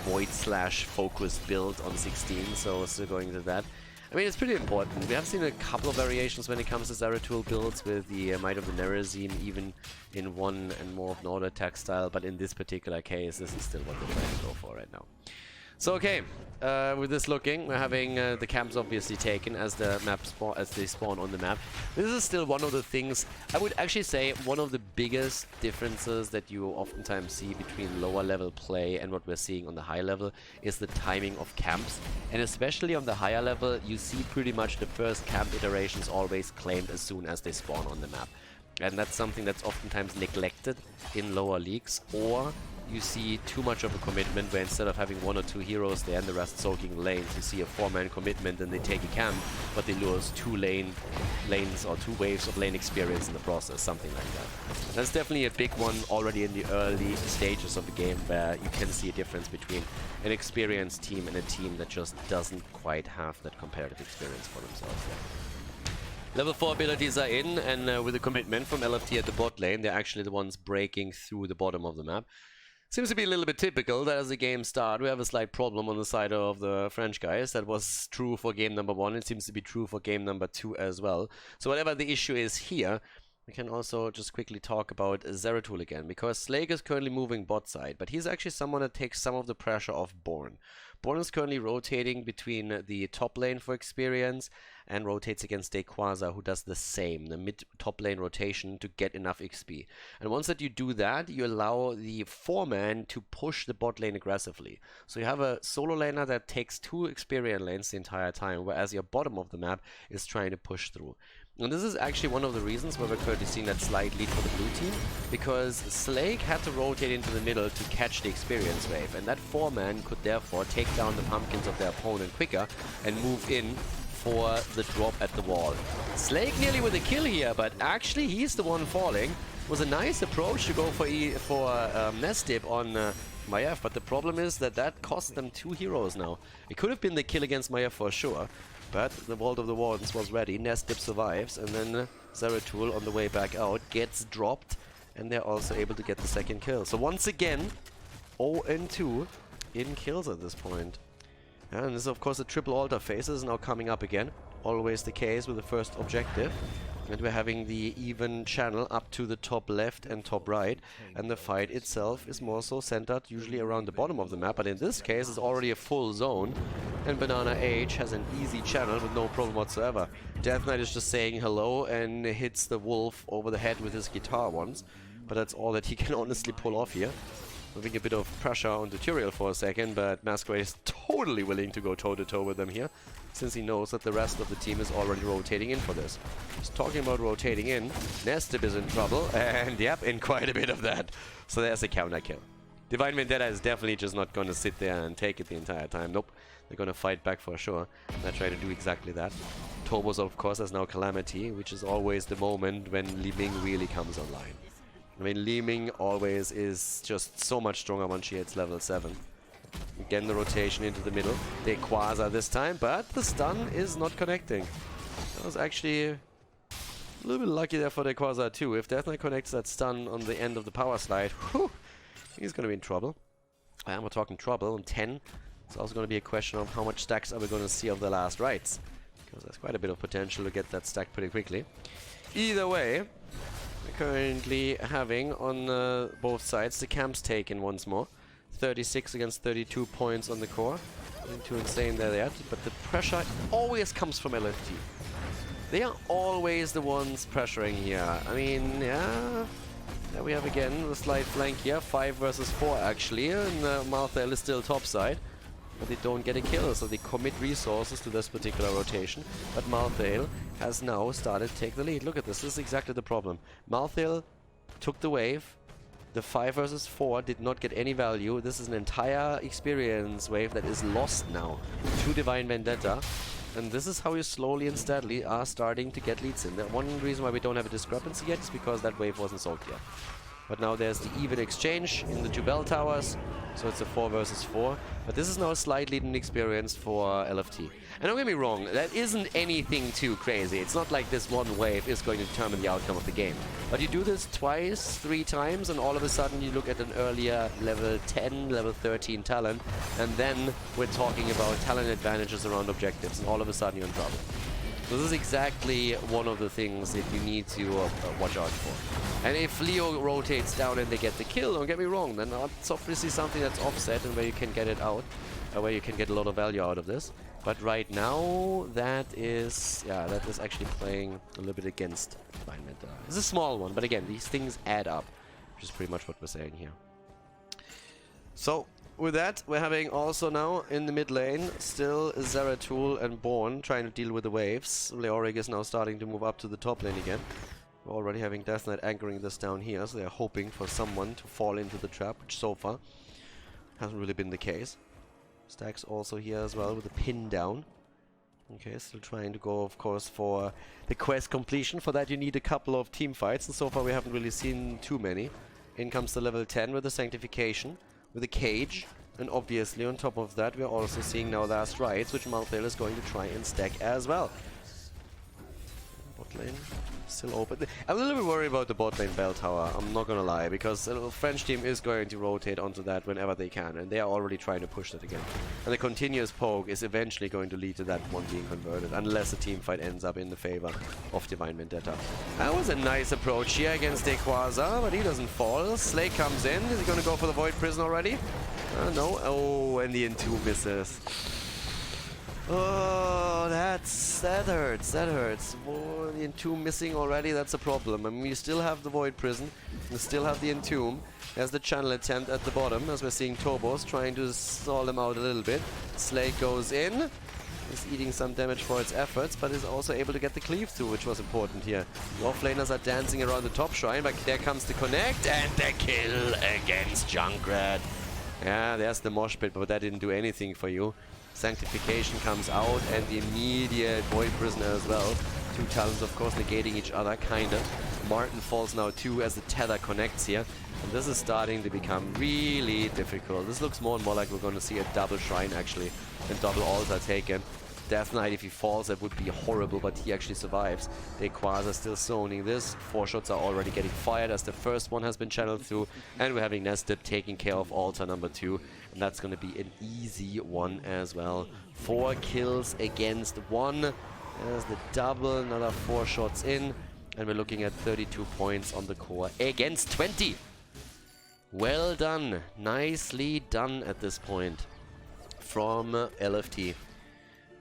A: Void/focus build on 16, so still going into that. I mean, it's pretty important. We have seen a couple of variations when it comes to Zeratul builds with the Might of the Nerazim, even in one and more of an auto attack style, but in this particular case, this is still what we're trying to go for right now. So okay, with this looking, we're having the camps obviously taken as the map as they spawn on the map. This is still one of the things, I would actually say, one of the biggest differences that you oftentimes see between lower level play and what we're seeing on the high level is the timing of camps. And especially on the higher level, you see pretty much the first camp iterations always claimed as soon as they spawn on the map. And that's something that's oftentimes neglected in lower leagues, or you see too much of a commitment where instead of having 1 or 2 heroes there and the rest soaking lanes, you see a 4-man commitment and they take a camp, but they lose 2 lanes or 2 waves of lane experience in the process, something like that. That's definitely a big one already in the early stages of the game, where you can see a difference between an experienced team and a team that just doesn't quite have that comparative experience for themselves. Level 4 abilities are in, and with a commitment from LFT at the bot lane, they're actually the ones breaking through the bottom of the map. Seems to be a little bit typical that as the game starts, we have a slight problem on the side of the French guys. That was true for game number 1. It seems to be true for game number 2 as well. So whatever the issue is here, we can also just quickly talk about Zeratul again, because Slake is currently moving bot side, but he's actually someone that takes some of the pressure off Born. Born is currently rotating between the top lane for experience and rotates against Dayquaza, who does the same, the mid-top lane rotation to get enough XP. And once that you do that, you allow the 4-man to push the bot lane aggressively. So you have a solo laner that takes 2 experience lanes the entire time, whereas your bottom of the map is trying to push through. And this is actually one of the reasons why we're currently seeing that slight lead for the blue team, because Slake had to rotate into the middle to catch the experience wave, and that 4-man could therefore take down the pumpkins of their opponent quicker and move in for the drop at the wall. Slake nearly with a kill here, but actually he's the one falling. It was a nice approach to go for nest dip on Maiev, but the problem is that that cost them 2 heroes now. It could have been the kill against Maiev for sure, but the Vault of the Wardens was ready, nest dip survives, and then Zeratul on the way back out gets dropped, and they're also able to get the second kill. So once again, 0-2 in kills at this point. And this is of course a triple altar phase. This is now coming up again. Always the case with the first objective. And we're having the even channel up to the top left and top right, and the fight itself is more so centered usually around the bottom of the map, but in this case it's already a full zone, and Banana H has an easy channel with no problem whatsoever. Death Knight is just saying hello and hits the wolf over the head with his guitar once, but that's all that he can honestly pull off here. Moving a bit of pressure on Tutorial for a second, but Masquerade is totally willing to go toe-to-toe with them here, since he knows that the rest of the team is already rotating in for this. Just talking about rotating in, Nestip is in trouble, and yep, in quite a bit of that. So there's a counter kill. Divine Vendetta is definitely just not going to sit there and take it the entire time. Nope, they're going to fight back for sure. And I try to do exactly that. Tobos, of course, has now Calamity, which is always the moment when Li Ming really comes online. I mean, Li Ming always is just so much stronger when she hits level 7. Again, the rotation into the middle. They Quasar this time, but the stun is not connecting. That was actually a little bit lucky there for the Quasar too. If Death Knight connects that stun on the end of the power slide, whew, he's going to be in trouble. And we're talking trouble, and 10. It's also going to be a question of how much stacks are we going to see of the last rights. Because there's quite a bit of potential to get that stack pretty quickly. Either way, we're currently having on both sides the camps taken once more. 36 against 32 points on the core. Nothing too insane there yet, but the pressure always comes from LFT. They are always the ones pressuring here. I mean, yeah. There we have again the slight flank here. 5 versus 4 actually, and Malthael is still topside. But they don't get a kill, so they commit resources to this particular rotation. But Malthael has now started to take the lead. Look at this, this is exactly the problem. Malthael took the wave. The 5 versus 4 did not get any value. This is an entire experience wave that is lost now to Divine Vendetta. And this is how you slowly and steadily are starting to get leads in. The one reason why we don't have a discrepancy yet is because that wave wasn't sold yet. But now there's the even exchange in the 2 bell towers, so it's a 4 versus 4. But this is now a slight lead in experience for LFT. And don't get me wrong, that isn't anything too crazy. It's not like this one wave is going to determine the outcome of the game. But you do this twice, 3 times, and all of a sudden you look at an earlier level 10, level 13 talent, and then we're talking about talent advantages around objectives, and all of a sudden you're in trouble. So this is exactly one of the things that you need to watch out for. And if Leo rotates down and they get the kill, don't get me wrong, then it's obviously something that's offset and where you can get it out, where you can get a lot of value out of this. But right now, that is actually playing a little bit against Divine Vendetta. It's a small one, but again, these things add up, which is pretty much what we're saying here. So, with that, we're having also now in the mid lane still Zeratul and Born trying to deal with the waves. Leoric is now starting to move up to the top lane again. We're already having Death Knight anchoring this down here, so they're hoping for someone to fall into the trap, which so far hasn't really been the case. Stacks also here as well with a pin down. Okay, still trying to go, of course, for the quest completion. For that you need a couple of team fights, and so far we haven't really seen too many. In comes the level 10 with the Sanctification, with a cage, and obviously on top of that we're also seeing now Last Rites, which Malthael is going to try and stack as well. Bot lane still open. I'm a little bit worried about the bot lane bell tower, I'm not gonna lie, because the French team is going to rotate onto that whenever they can, and they are already trying to push that again. And the continuous poke is eventually going to lead to that one being converted, unless the team fight ends up in the favor of Divine Vendetta. That was a nice approach here against Quasar, but he doesn't fall. Slake comes in. Is he gonna go for the Void Prison already? No. Oh, and the N2 misses. Oh, that hurts, that hurts. Oh, the Entomb missing already, that's a problem. I mean, we still have the Void Prison, we still have the Entomb. There's the channel attempt at the bottom, as we're seeing Tobos trying to stall him out a little bit. Slake goes in, Is eating some damage for its efforts, but is also able to get the cleave through, which was important here. The offlaners are dancing around the top shrine, but there comes the connect and the kill against Junkrat. Yeah, there's the mosh pit, but that didn't do anything for you. Sanctification comes out and the immediate Void Prisoner as well. Two talents, of course, negating each other, kinda. Martin falls now too as the tether connects here. And this is starting to become really difficult. This looks more and more like we're going to see a double shrine actually, and double altar taken. Death Knight, if he falls, that would be horrible, but he actually survives. The Quasar still zoning this. 4 shots are already getting fired as the first one has been channeled through, and we're having Nested taking care of altar number 2, and that's going to be an easy one as well. 4 kills against 1. There's the double, another 4 shots in, and we're looking at 32 points on the core against 20. Well done, nicely done at this point from LFT.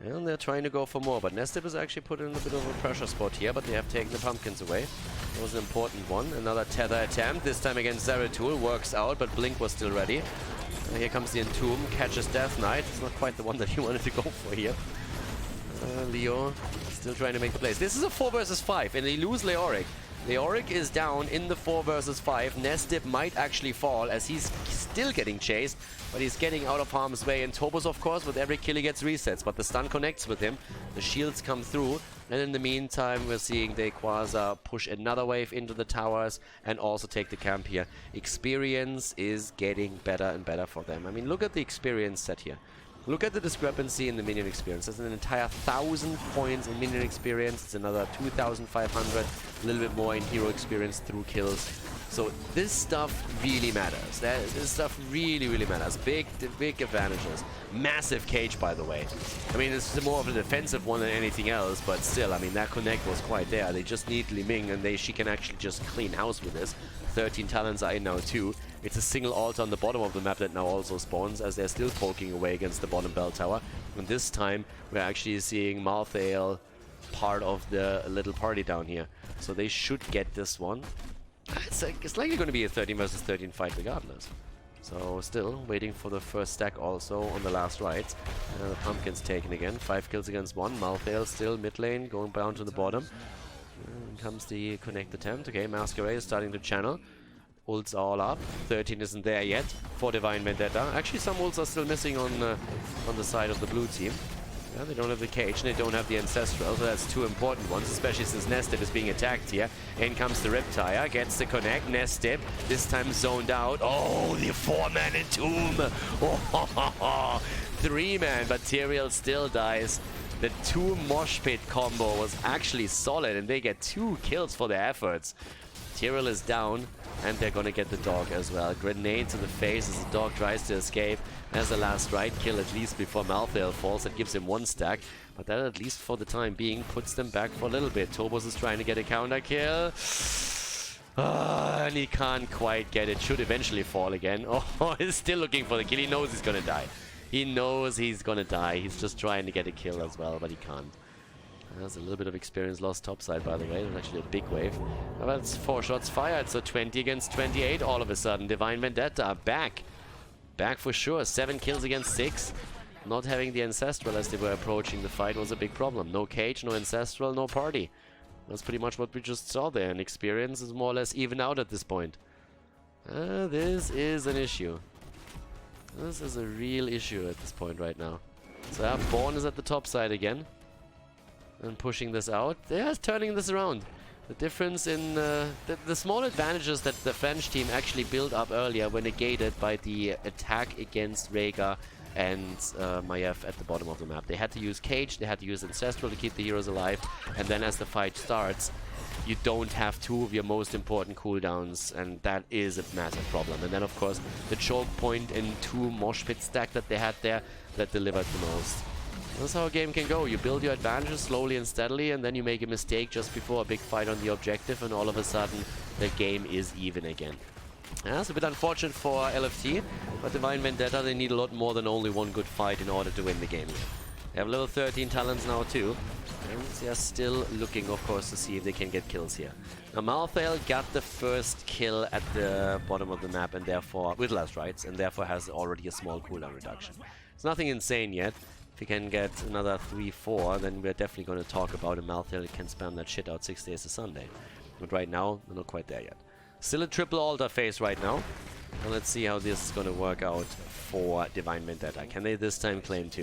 A: And they're trying to go for more, but Nested was actually put in a bit of a pressure spot here, but they have taken the pumpkins away. That was an important one. Another tether attempt, this time against Zeratul, works out, but Blink was still ready. Here comes the Entomb, catches Death Knight. It's not quite the one that he wanted to go for here. Leo still trying to make the plays. This is a 4 versus 5, and they lose Leoric. Leoric is down in the 4 versus 5. Nested might actually fall as he's still getting chased, but he's getting out of harm's way. And Tobos, of course, with every kill he gets resets, but the stun connects with him. The shields come through, and in the meantime, we're seeing the Quasar push another wave into the towers and also take the camp here. Experience is getting better and better for them. I mean, look at the experience set here. Look at the discrepancy in the minion experience. There's an entire 1,000 points in minion experience. It's another 2,500, a little bit more in hero experience through kills. So this stuff really matters. This stuff really, really matters. Big advantages. Massive cage, by the way. I mean, it's more of a defensive one than anything else, but still, I mean, that connect was quite there. They just need Li Ming, and she can actually just clean house with this. 13 talents are in now too. It's a single altar on the bottom of the map that now also spawns, as they're still poking away against the bottom bell tower. And this time, we're actually seeing Malthael part of the little party down here. So they should get this one. It's likely going to be a 13 versus 13 fight regardless. So still waiting for the first stack also on the last rights. The pumpkin's taken again. 5 kills against 1. Malthael still mid lane, going down to the bottom. And comes the connect attempt. Okay, Masquerade is starting to channel. Ults are all up. 13 isn't there yet for Divine Vendetta. Actually, some ults are still missing on the side of the blue team. Yeah, they don't have the cage and they don't have the Ancestral, so that's 2 important ones, especially since Nested is being attacked here. In comes the Riptire, gets the connect, Nested, this time zoned out. Oh, the 4-man Entomb! Oh, 3-man, but Tyrael still dies. The 2 mosh pit combo was actually solid, and they get 2 kills for their efforts. Tyrael is down, and they're gonna get the dog as well. Grenade to the face as the dog tries to escape. As the last right kill, at least before Malthael falls, that gives him 1 stack. But that, at least for the time being, puts them back for a little bit. Tobos is trying to get a counter kill. And he can't quite get it. Should eventually fall again. Oh, he's still looking for the kill. He knows he's gonna die. He knows he's gonna die. He's just trying to get a kill as well, but he can't. There's a little bit of experience lost topside, by the way. It was actually a big wave. But it's 4 shots fired, so 20 against 28 all of a sudden. Divine Vendetta back. Back for sure. 7 kills against 6. Not having the Ancestral as they were approaching the fight was a big problem. No cage, no Ancestral, no party. That's pretty much what we just saw there. And experience is more or less even out at this point. This is an issue. This is a real issue at this point right now. So Born is at the top side again. And pushing this out. They're turning this around. The difference in the small advantages that the French team actually built up earlier were negated by the attack against Rhaegar and Maiev at the bottom of the map. They had to use Cage, they had to use Ancestral to keep the heroes alive, and then as the fight starts, you don't have 2 of your most important cooldowns, and that is a massive problem. And then of course the choke point and 2 mosh pit stack that they had there that delivered the most. That's how a game can go. You build your advantages slowly and steadily, and then you make a mistake just before a big fight on the objective, and all of a sudden the game is even again. That's a bit unfortunate for LFT, but Divine Vendetta, they need a lot more than only 1 good fight in order to win the game here. They have level 13 talents now too, and they are still looking, of course, to see if they can get kills here. Now Malthael got the first kill at the bottom of the map, and therefore, with last rights, and therefore has already a small cooldown reduction. It's nothing insane yet. If we can get another 3-4, then we're definitely going to talk about a Malthael that can spam that shit out 6 days to Sunday. But right now, we're not quite there yet. Still a triple altar phase right now. And let's see how this is going to work out for Divine Vendetta. Can they this time claim 2?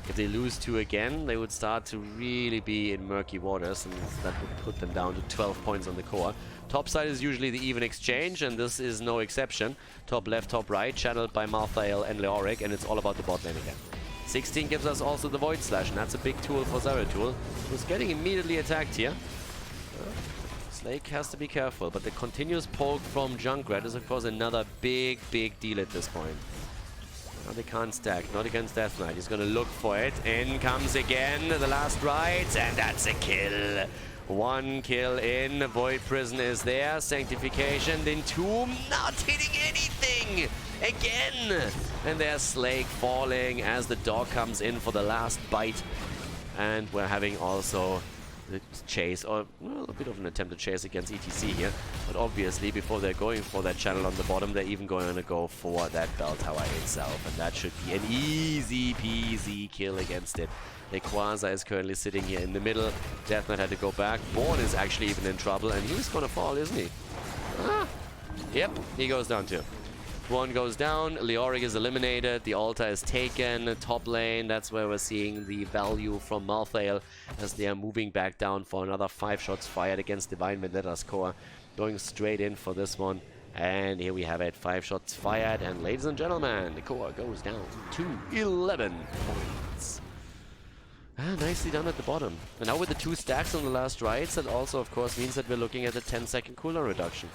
A: If they lose 2 again, they would start to really be in murky waters, and that would put them down to 12 points on the core. Top side is usually the even exchange, and this is no exception. Top left, top right, channeled by Malthael and Leoric, and it's all about the bot lane again. 16 gives us also the Void Slash, and that's a big tool for Zeratul, who's getting immediately attacked here. Slake has to be careful, but the continuous poke from Junkrat is of course another big deal at this point. Now they can't stack, not against Death Knight. He's gonna look for it. In comes again the last right, and that's a kill. 1 kill in, Void Prison is there, Sanctification, then Tomb not hitting anything again. And there's Slake falling as the dog comes in for the last bite. And we're having also the chase, or well, a bit of an attempted chase against ETC here, but obviously before they're going for that channel on the bottom, they're even going to go for that bell tower itself, and that should be an easy peasy kill against it. Nequaza is currently sitting here in the middle. Death Knight had to go back. Born is actually even in trouble, and he's gonna fall, isn't he? Ah. Yep, he goes down too. One goes down, Leoric is eliminated, the altar is taken, top lane, that's where we're seeing the value from Malthael as they are moving back down for another 5 shots fired against Divine Vendetta's core. Going straight in for this one, and here we have it, 5 shots fired, and ladies and gentlemen, the core goes down to 11 points. Nicely done at the bottom. And now with the 2 stacks on the last rights, that also of course means that we're looking at a 10-second cooldown reduction,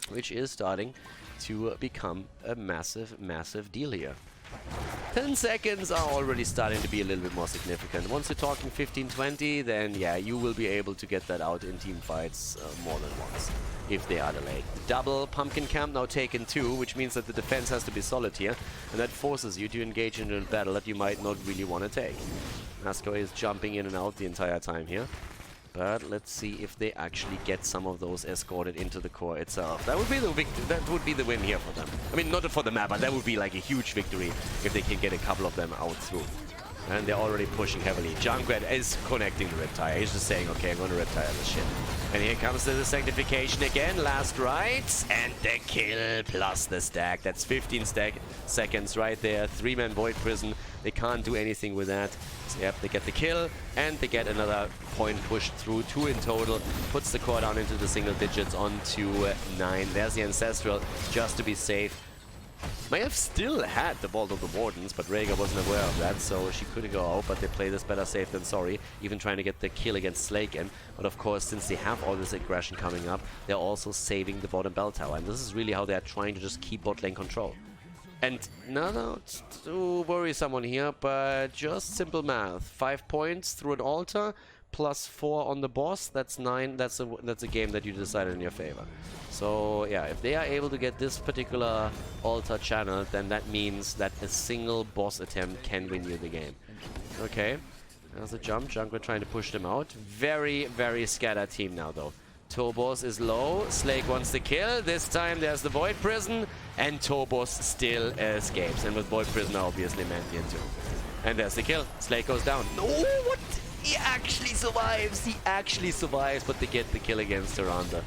A: which is starting to become a massive deal here. 10 seconds are already starting to be a little bit more significant. Once you're talking 15-20, then yeah, you will be able to get that out in team fights more than once, if they are delayed. Double Pumpkin Camp now taken 2, which means that the defense has to be solid here, and that forces you to engage in a battle that you might not really want to take. Nasco is jumping in and out the entire time here. But let's see if they actually get some of those escorted into the core itself. That would be the win here for them. I mean, not for the map, but that would be like a huge victory if they can get a couple of them out through. And they're already pushing heavily. Junkrat is connecting the Riptire. He's just saying, okay, I'm going to Riptire this shit. And here comes the Sanctification again. Last rights. And the kill plus the stack. That's 15 seconds right there. 3-man Void Prison. They can't do anything with that. So, yep, they get the kill. And they get another point pushed through. 2 in total. Puts the core down into the single digits onto 9. There's the Ancestral just to be safe. May have still had the Vault of the Wardens, but Rhaegar wasn't aware of that, so she couldn't go out, but they play this better safe than sorry, even trying to get the kill against Slake in. But of course, since they have all this aggression coming up, they're also saving the bottom bell tower, and this is really how they're trying to just keep bot lane control. And not to worry someone here, but just simple math. 5 points through an altar, plus 4 on the boss, that's 9. That's a game that you decided in your favor. So yeah, if they are able to get this particular altar channel, then that means that a single boss attempt can win you the game. Okay, there's a jump. Junkrat trying to push them out. Very scattered team now though. Tobos is low. Slake wants the kill. This time there's the Void Prison, and Tobos still escapes. And with Void Prison obviously Mantian too. And there's the kill. Slake goes down. No, what? He actually survives. He actually survives, but they get the kill against Tyrande.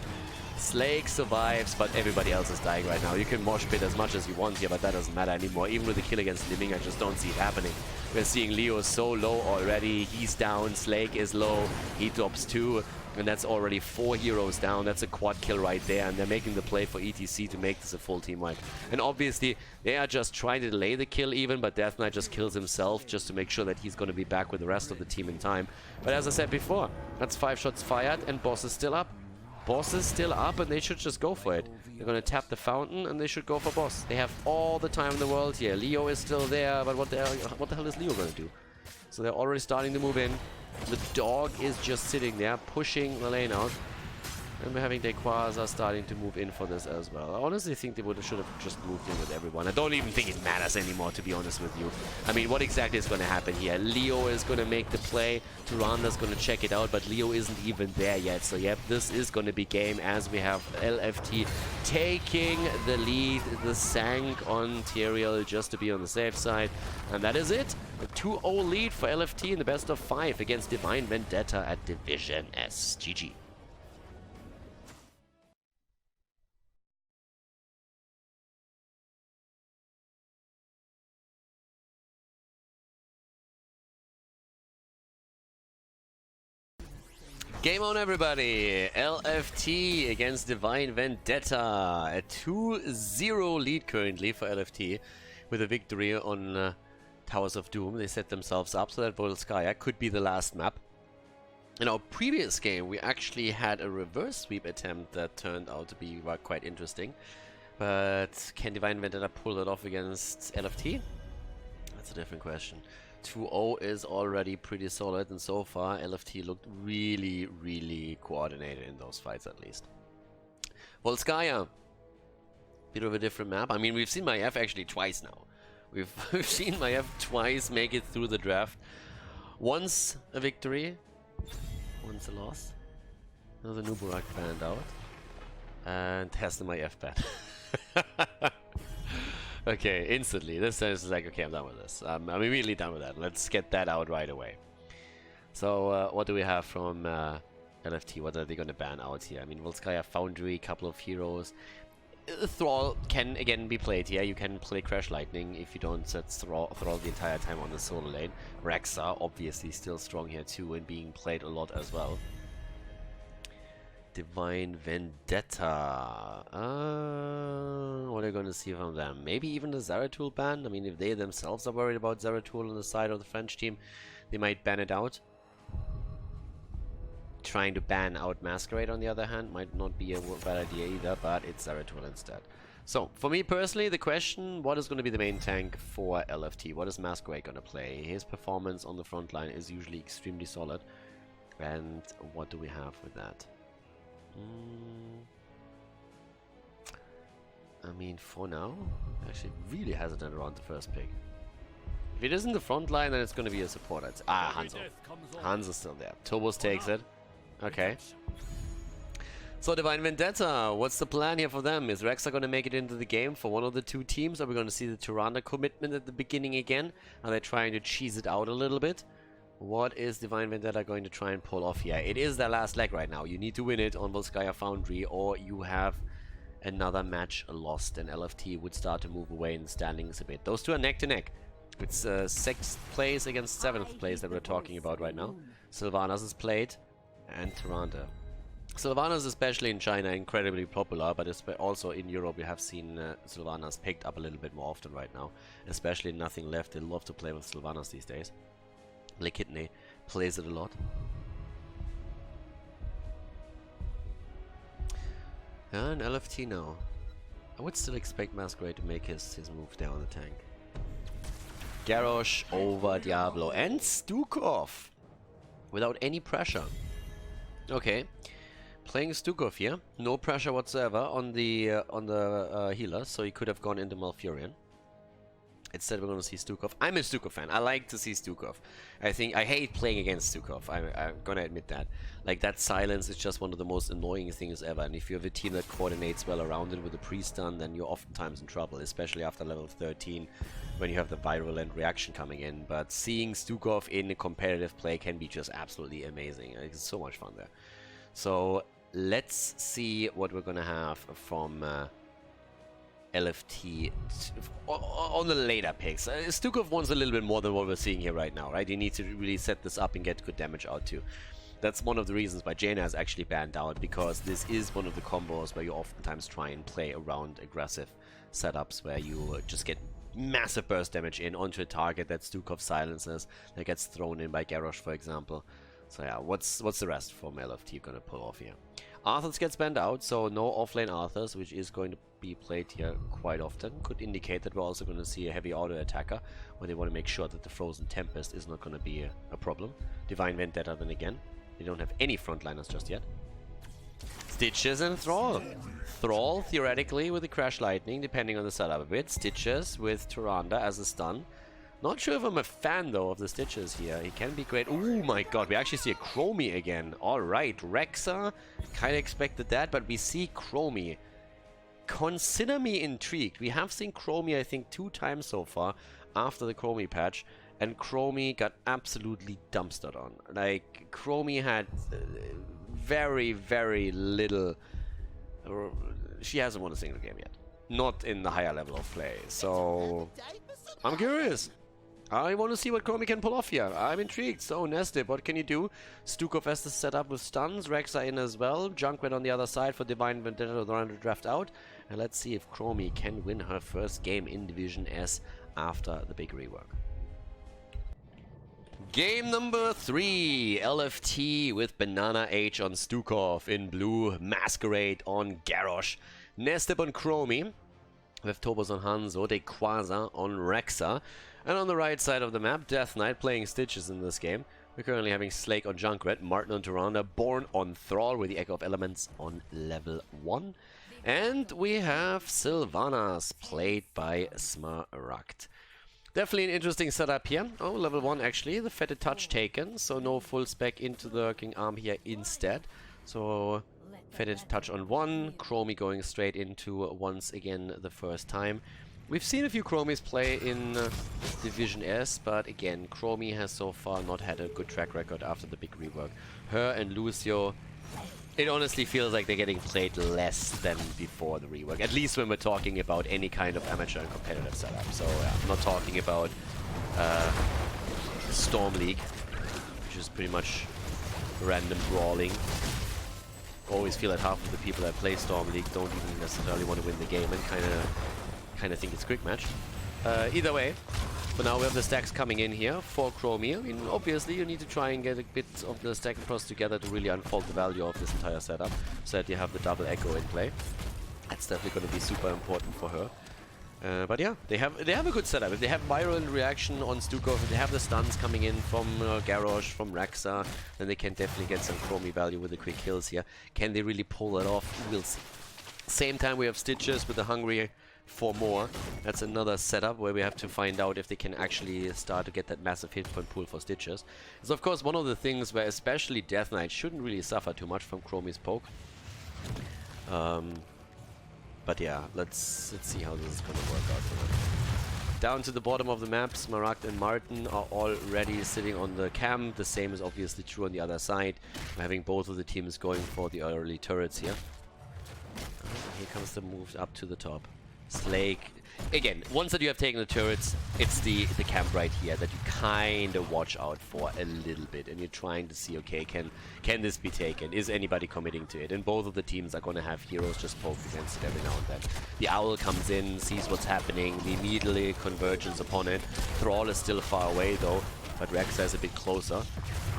A: Slake survives, but everybody else is dying right now. You can mosh pit as much as you want here, but that doesn't matter anymore. Even with the kill against Living, I just don't see it happening. We're seeing Leo so low already. He's down. Slake is low. He drops 2. And that's already 4 heroes down. That's a quad kill right there. And they're making the play for ETC to make this a full team wipe. And obviously, they are just trying to delay the kill even, but Death Knight just kills himself just to make sure that he's going to be back with the rest of the team in time. But as I said before, that's 5 shots fired and boss is still up. Boss is still up and they should just go for it. They're going to tap the fountain and they should go for boss. They have all the time in the world here. Leo is still there, but what the hell is Leo going to do? So they're already starting to move in. The dog is just sitting there, pushing the lane out. And we're having Quasar starting to move in for this as well. I honestly think they should have just moved in with everyone. I don't even think it matters anymore, to be honest with you. I mean, what exactly is going to happen here? Leo is going to make the play. Tyranda's going to check it out, but Leo isn't even there yet. So, yep, this is going to be game as we have LFT taking the lead. The Sank on Tyrael just to be on the safe side. And that is it. A 2-0 lead for LFT in the best of 5 against Divine Vendetta at Division S. GG. Game on, everybody. LFT against Divine Vendetta. A 2-0 lead currently for LFT with a victory on Towers of Doom. They set themselves up so that Volskaya could be the last map. In our previous game, we actually had a reverse sweep attempt that turned out to be quite interesting. But can Divine Vendetta pull it off against LFT? That's a different question. 2-0 is already pretty solid, and so far LFT looked really, really coordinated in those fights at least. Volskaya, bit of a different map. I mean, we've seen Maiev actually twice now. We've seen Maiev twice make it through the draft. Once a victory, once a loss. Another Nuburak banned out, and has the Maiev ban. Okay, instantly. This is like, okay, I'm done with this. I'm immediately done with that. Let's get that out right away. So, what do we have from LFT? What are they going to ban out here? I mean, Volskaya Foundry, couple of heroes. Thrall can, again, be played here. You can play Crash Lightning if you don't set Thrall the entire time on the solo lane. Rexa, obviously, still strong here too and being played a lot as well. Divine Vendetta. What are you going to see from them? Maybe even the Zeratul ban? I mean, if they themselves are worried about Zeratul on the side of the French team, they might ban it out. Trying to ban out Masquerade, on the other hand, might not be a bad idea either, but it's Zeratul instead. So, for me personally, the question, what is going to be the main tank for LFT? What is Masquerade going to play? His performance on the front line is usually extremely solid. And what do we have with that? I mean, for now, actually really hesitant around the first pick. If it isn't the front line, then it's going to be a support. Hanzo. Hanzo's still there. Turbos takes it. Okay. So, Divine Vendetta, what's the plan here for them? Is Rexa going to make it into the game for one of the two teams? Are we going to see the Tyrande commitment at the beginning again? Are they trying to cheese it out a little bit? What is Divine Vendetta going to try and pull off here? It is their last leg right now. You need to win it on Volskaya Foundry, or you have another match lost, and LFT would start to move away in the standings a bit. Those two are neck to neck. It's 6th place against 7th place that we're talking about right now. Sylvanas is played, and Tyrande. Sylvanas, especially in China, incredibly popular, but also in Europe we have seen Sylvanas picked up a little bit more often right now. Especially in Nothing Left, they love to play with Sylvanas these days. Lekitne plays it a lot. And LFT now. I would still expect Masquerade to make his move there on the tank. Garrosh over Diablo and Stukov without any pressure. Okay, playing Stukov here, no pressure whatsoever on the healer, so he could have gone into Malfurion. Instead, we're going to see Stukov. I'm a Stukov fan. I like to see Stukov. I hate playing against Stukov. I'm going to admit that. Like, that silence is just one of the most annoying things ever. And if you have a team that coordinates well around it with a pre-stun, then you're oftentimes in trouble, especially after level 13, when you have the virulent reaction coming in. But seeing Stukov in a competitive play can be just absolutely amazing. It's so much fun there. So, let's see what we're going to have from LFT on the later picks. Stukov wants a little bit more than what we're seeing here right now, right? You need to really set this up and get good damage out too. That's one of the reasons why Jaina is actually banned out, because this is one of the combos where you oftentimes try and play around aggressive setups where you just get massive burst damage in onto a target that Stukov silences, that gets thrown in by Garrosh, for example. So yeah, what's the rest from LFT gonna pull off here? Arthas gets banned out, so no offlane Arthas, which is going to be played here quite often. Could indicate that we're also going to see a heavy auto attacker, where they want to make sure that the Frozen Tempest is not going to be a problem. Divine Vendetta then again. They don't have any frontliners just yet. Stitches and Thrall. Thrall, theoretically, with the Crash Lightning, depending on the setup a bit. Stitches with Tyrande as a stun. Not sure if I'm a fan, though, of the Stitches here. He can be great. Oh my god, we actually see a Chromie again. Alright, Rexa. Kinda expected that, but we see Chromie. Consider me intrigued. We have seen Chromie, I think, 2 times so far after the Chromie patch. And Chromie got absolutely dumpstered on. Like, Chromie had very, very little... she hasn't won a single game yet. Not in the higher level of play. So, I'm curious. I want to see what Chromie can pull off here. I'm intrigued. So, Nestip, what can you do? Stukov has to set up with stuns. Rexa in as well. Junkrat on the other side for Divine Vendetta to draft out. And let's see if Chromie can win her first game in Division S after the big rework. Game number 3, LFT with Banana H on Stukov in blue, Masquerade on Garrosh, Nestip on Chromie, with Tobos on Hanzo, Dequaza on Rexa, and on the right side of the map, Death Knight playing Stitches in this game. We're currently having Slake on Junkrat, Martin on Tyrande, Born on Thrall with the Echo of Elements on level 1, and we have Sylvanas played by Smaragd. Definitely an interesting setup here. Oh, level 1 actually. The Fetid Touch taken, so no full spec into the Lurking Arm here instead. So, Fetid Touch on 1, Chromie going straight into once again the first time. We've seen a few Chromies play in Division S, but again, Chromie has so far not had a good track record after the big rework. Her and Lucio, it honestly feels like they're getting played less than before the rework. At least when we're talking about any kind of amateur and competitive setup. So I'm not talking about Storm League, which is pretty much random brawling. Always feel that half of the people that play Storm League don't even necessarily want to win the game and kind of think it's a quick match. Either way, for now we have the stacks coming in here for Chromie. I mean, obviously you need to try and get a bit of the stack and pros together to really unfold the value of this entire setup, so that you have the double echo in play. That's definitely going to be super important for her. But yeah, they have a good setup. If they have viral reaction on Stukov, if they have the stuns coming in from Garrosh, from Rexa, then they can definitely get some Chromie value with the quick kills here. Can they really pull it off? We'll see. Same time we have Stitches with the Hungry for more. That's another setup where we have to find out if they can actually start to get that massive hit point pool for Stitches. It's of course one of the things where especially Death Knight shouldn't really suffer too much from Chromie's poke. But yeah, let's see how this is going to work out for them. Down to the bottom of the map, Smaragd and Martin are already sitting on the camp. The same is obviously true on the other side. We're having both of the teams going for the early turrets here. Here comes the move up to the top. Slake. Again, once that you have taken the turrets, it's the camp right here that you kind of watch out for a little bit, and you're trying to see, okay, can this be taken? Is anybody committing to it? And both of the teams are going to have heroes just poke against it every now and then. The Owl comes in, sees what's happening, the immediately converges upon it. Thrall is still far away though, but Rexa is a bit closer.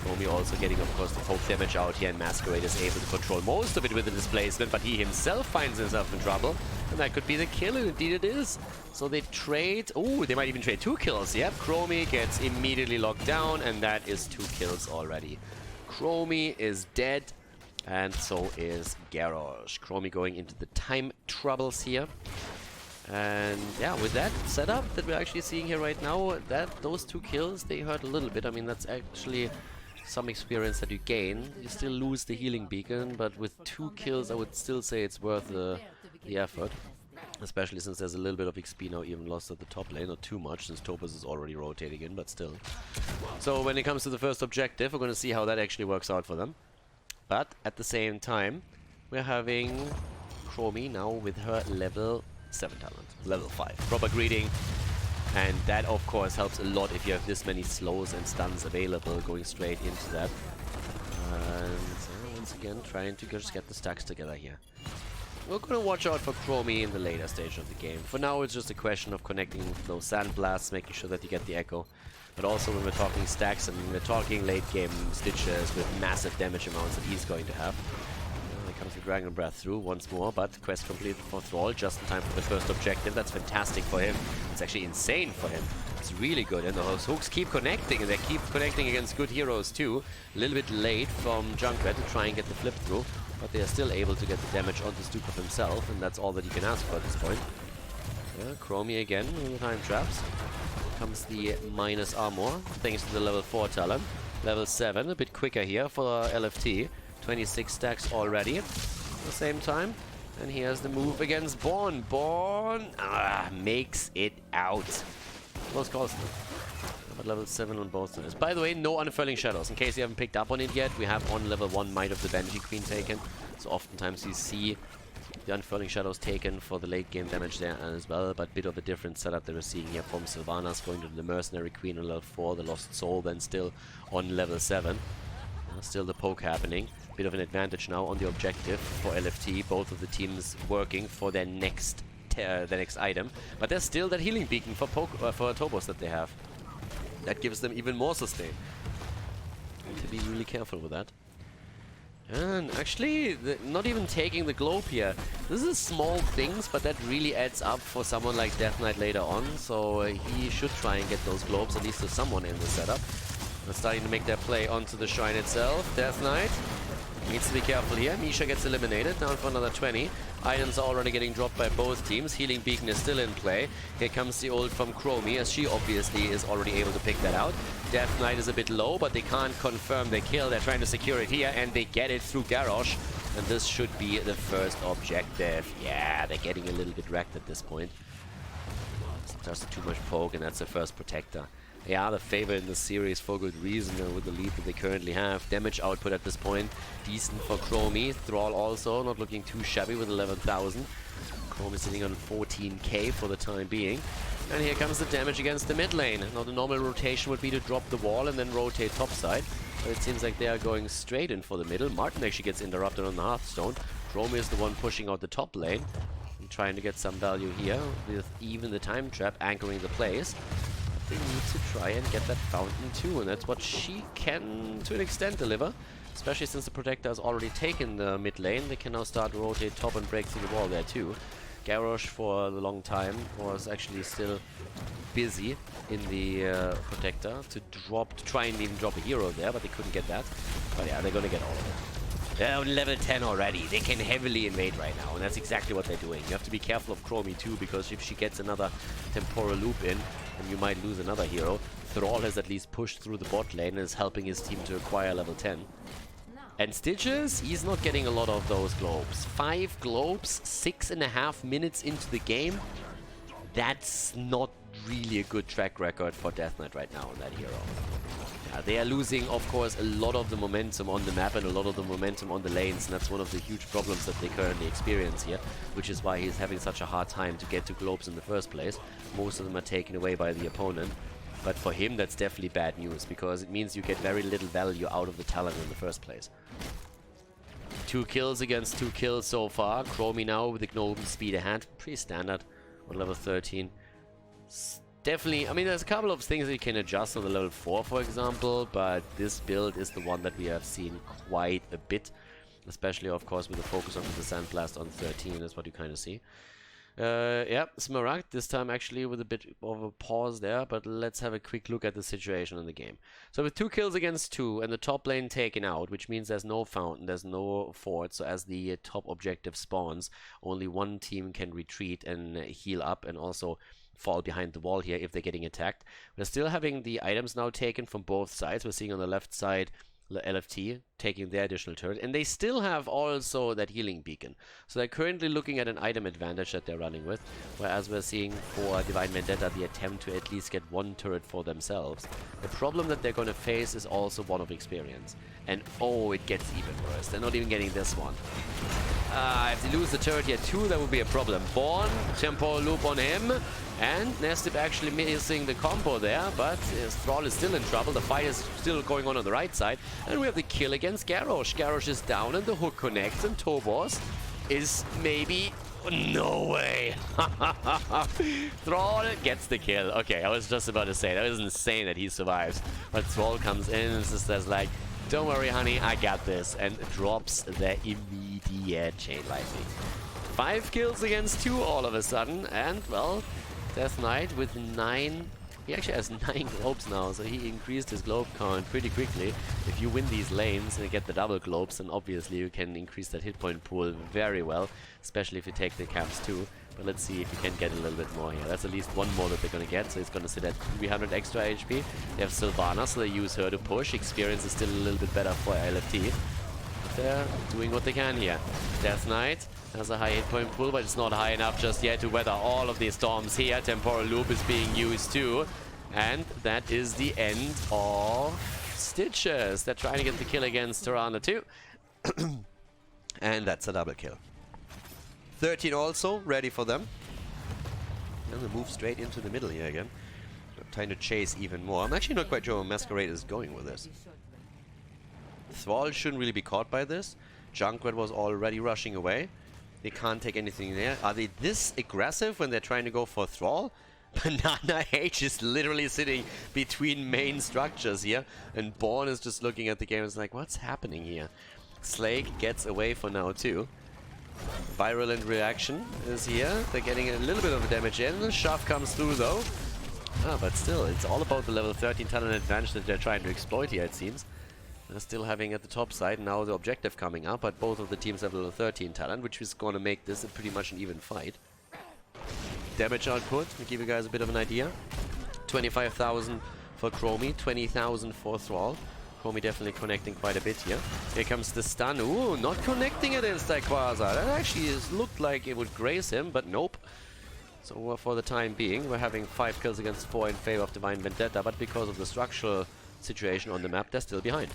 A: Chromie also getting, of course, the poke damage out here, and Masquerade is able to control most of it with the displacement, but he himself finds himself in trouble, and that could be the kill, and indeed it is. So they trade... Oh, they might even trade 2 kills. Yep, Chromie gets immediately locked down, and that is 2 kills already. Chromie is dead, and so is Garrosh. Chromie going into the time troubles here. And yeah, with that setup that we're actually seeing here right now, those 2 kills, they hurt a little bit. I mean, that's actually some experience that you gain. You still lose the healing beacon, but with 2 kills, I would still say it's worth the effort. Especially since there's a little bit of XP now even lost at the top lane. Not too much, since Topaz is already rotating in, but still. So when it comes to the first objective, we're going to see how that actually works out for them. But at the same time, we're having Chromie now with her level 7 talent. Level 5. Proper greeting. And that of course helps a lot if you have this many slows and stuns available going straight into that. And once again trying to just get the stacks together here. We're gonna watch out for Chromie in the later stage of the game. For now it's just a question of connecting those sand blasts, making sure that you get the echo. But also when we're talking stacks and we're talking late game Stitches with massive damage amounts that he's going to have. Comes the Dragon Breath through once more, but quest completed for Thrall just in time for the first objective. That's fantastic for him. It's actually insane for him That's really good, and those hooks keep connecting, and they keep connecting against good heroes too. A little bit late from Junkrat to try and get the flip through, but they are still able to get the damage onto Stukov himself, and that's all that you can ask for at this point. Yeah, Chromie again with the time traps. Here comes the minus armor, thanks to the level 4 talent. Level 7, a bit quicker here for LFT. 26 stacks already at the same time. And here's the move against Born. Born makes it out. Close calls. But level 7 on both sides. By the way, no Unfurling Shadows. In case you haven't picked up on it yet, we have on level 1 Might of the Banshee Queen taken. So oftentimes you see the Unfurling Shadows taken for the late game damage there as well. But bit of a different setup that we're seeing here from Sylvanas going to the Mercenary Queen on level 4. The Lost Soul then still on level 7. Still the poke happening. Bit of an advantage now on the objective for LFT. Both of the teams working for their next item. But there's still that healing beacon for Tobos that they have. That gives them even more sustain. Need to be really careful with that. And actually, not even taking the globe here. This is small things, but that really adds up for someone like Death Knight later on. So he should try and get those globes, at least to someone in the setup. They're starting to make their play onto the shrine itself. Death Knight needs to be careful here. Misha gets eliminated, down for another 20. Items are already getting dropped by both teams. Healing Beacon is still in play. Here comes the ult from Chromie, as she obviously is already able to pick that out. Death Knight is a bit low, but they can't confirm the kill. They're trying to secure it here, and they get it through Garrosh. And this should be the first objective. Yeah, they're getting a little bit wrecked at this point. It's just too much poke, and that's the first protector. They are the favorite in the series for good reason, with the lead that they currently have. Damage output at this point, decent for Chromie. Thrall also not looking too shabby with 11,000. Chromie sitting on 14k for the time being. And here comes the damage against the mid lane. Now the normal rotation would be to drop the wall and then rotate topside. But it seems like they are going straight in for the middle. Martin actually gets interrupted on the Hearthstone. Chromie is the one pushing out the top lane. And trying to get some value here with even the time trap anchoring the place. They need to try and get that fountain too, and that's what she can to an extent deliver, especially since the protector has already taken the mid lane. They can now start to rotate top and break through the wall there too. Garrosh for a long time was actually still busy in the protector to try and even drop a hero there, but they couldn't get that. But yeah, they're gonna get all of it. They're on level 10 already. They can heavily invade right now, and that's exactly what they're doing. You have to be careful of Chromie too, because if she gets another temporal loop in, then you might lose another hero. Thrall has at least pushed through the bot lane and is helping his team to acquire level 10. And Stitches, he's not getting a lot of those globes. 5 globes, 6.5 minutes into the game. That's not really a good track record for Death Knight right now on that hero. They are losing, of course, a lot of the momentum on the map and a lot of the momentum on the lanes, and that's one of the huge problems that they currently experience here, which is why he's having such a hard time to get to globes in the first place. Most of them are taken away by the opponent, but for him that's definitely bad news, because it means you get very little value out of the talent in the first place. 2 kills against 2 kills so far. Chromie now with the Gnome speed ahead, pretty standard on level 13. Definitely, I mean, there's a couple of things that you can adjust on the level 4, for example, but this build is the one that we have seen quite a bit, especially, of course, with the focus on the Sandblast on 13, is what you kind of see. Yeah, Smaragd, this time actually with a bit of a pause there, but let's have a quick look at the situation in the game. So with 2 kills against 2 and the top lane taken out, which means there's no fountain, there's no fort, so as the top objective spawns, only one team can retreat and heal up and also fall behind the wall here if they're getting attacked. We're still having the items now taken from both sides. We're seeing on the left side LFT taking their additional turret, and they still have also that healing beacon. So they're currently looking at an item advantage that they're running with, whereas we're seeing for Divine Vendetta the attempt to at least get 1 turret for themselves. The problem that they're going to face is also one of experience. And oh, it gets even worse. They're not even getting this one. If they lose the turret here too, that would be a problem. Born, temporal loop on him, and Nestip actually missing the combo there, but Thrall is still in trouble. The fight is still going on the right side, and we have the kill against Garrosh. Garrosh is down and the hook connects, and Tobos is maybe... No way! Thrall gets the kill. Okay, I was just about to say, that was insane that he survives. But Thrall comes in and says like, don't worry honey, I got this, and drops the immediate chain lightning. 5 kills against 2 all of a sudden, and well, Death Knight with 9 He actually has 9 globes now, so he increased his globe count pretty quickly. If you win these lanes and get the double globes, then obviously you can increase that hit point pool very well, especially if you take the caps too. But let's see if you can get a little bit more here. That's at least one more that they're gonna get, so it's gonna sit at 300 extra HP. They have Sylvana, so they use her to push. Experience is still a little bit better for LFT. But they're doing what they can here. Death Knight has a high hit point pool, but it's not high enough just yet to weather all of these storms here. Temporal Loop is being used too. And that is the end of Stitches. They're trying to get the kill against Tirana too. And that's a double kill. 13 also, ready for them. And they move straight into the middle here again. Trying to chase even more. I'm actually not quite sure where Masquerade is going with this. Thrall shouldn't really be caught by this. Junkrat was already rushing away. They can't take anything there. Are they this aggressive when they're trying to go for Thrall? Banana H is literally sitting between main structures here. And Born is just looking at the game and is like, what's happening here? Slake gets away for now too. Virulent Reaction is here. They're getting a little bit of damage in. The shove comes through though. But still, it's all about the level 13 talent advantage that they're trying to exploit here, it seems. They're still having at the top side now the objective coming up, but both of the teams have level 13 talent, which is going to make this a pretty much an even fight. Damage output, to give you guys a bit of an idea. 25,000 for Chromie, 20,000 for Thrall. Chromie definitely connecting quite a bit here. Here comes the stun. Ooh, not connecting against that Quasar. That actually looked like it would graze him, but nope. So for the time being, we're having 5 kills against 4 in favor of Divine Vendetta, but because of the structural situation on the map, they're still behind.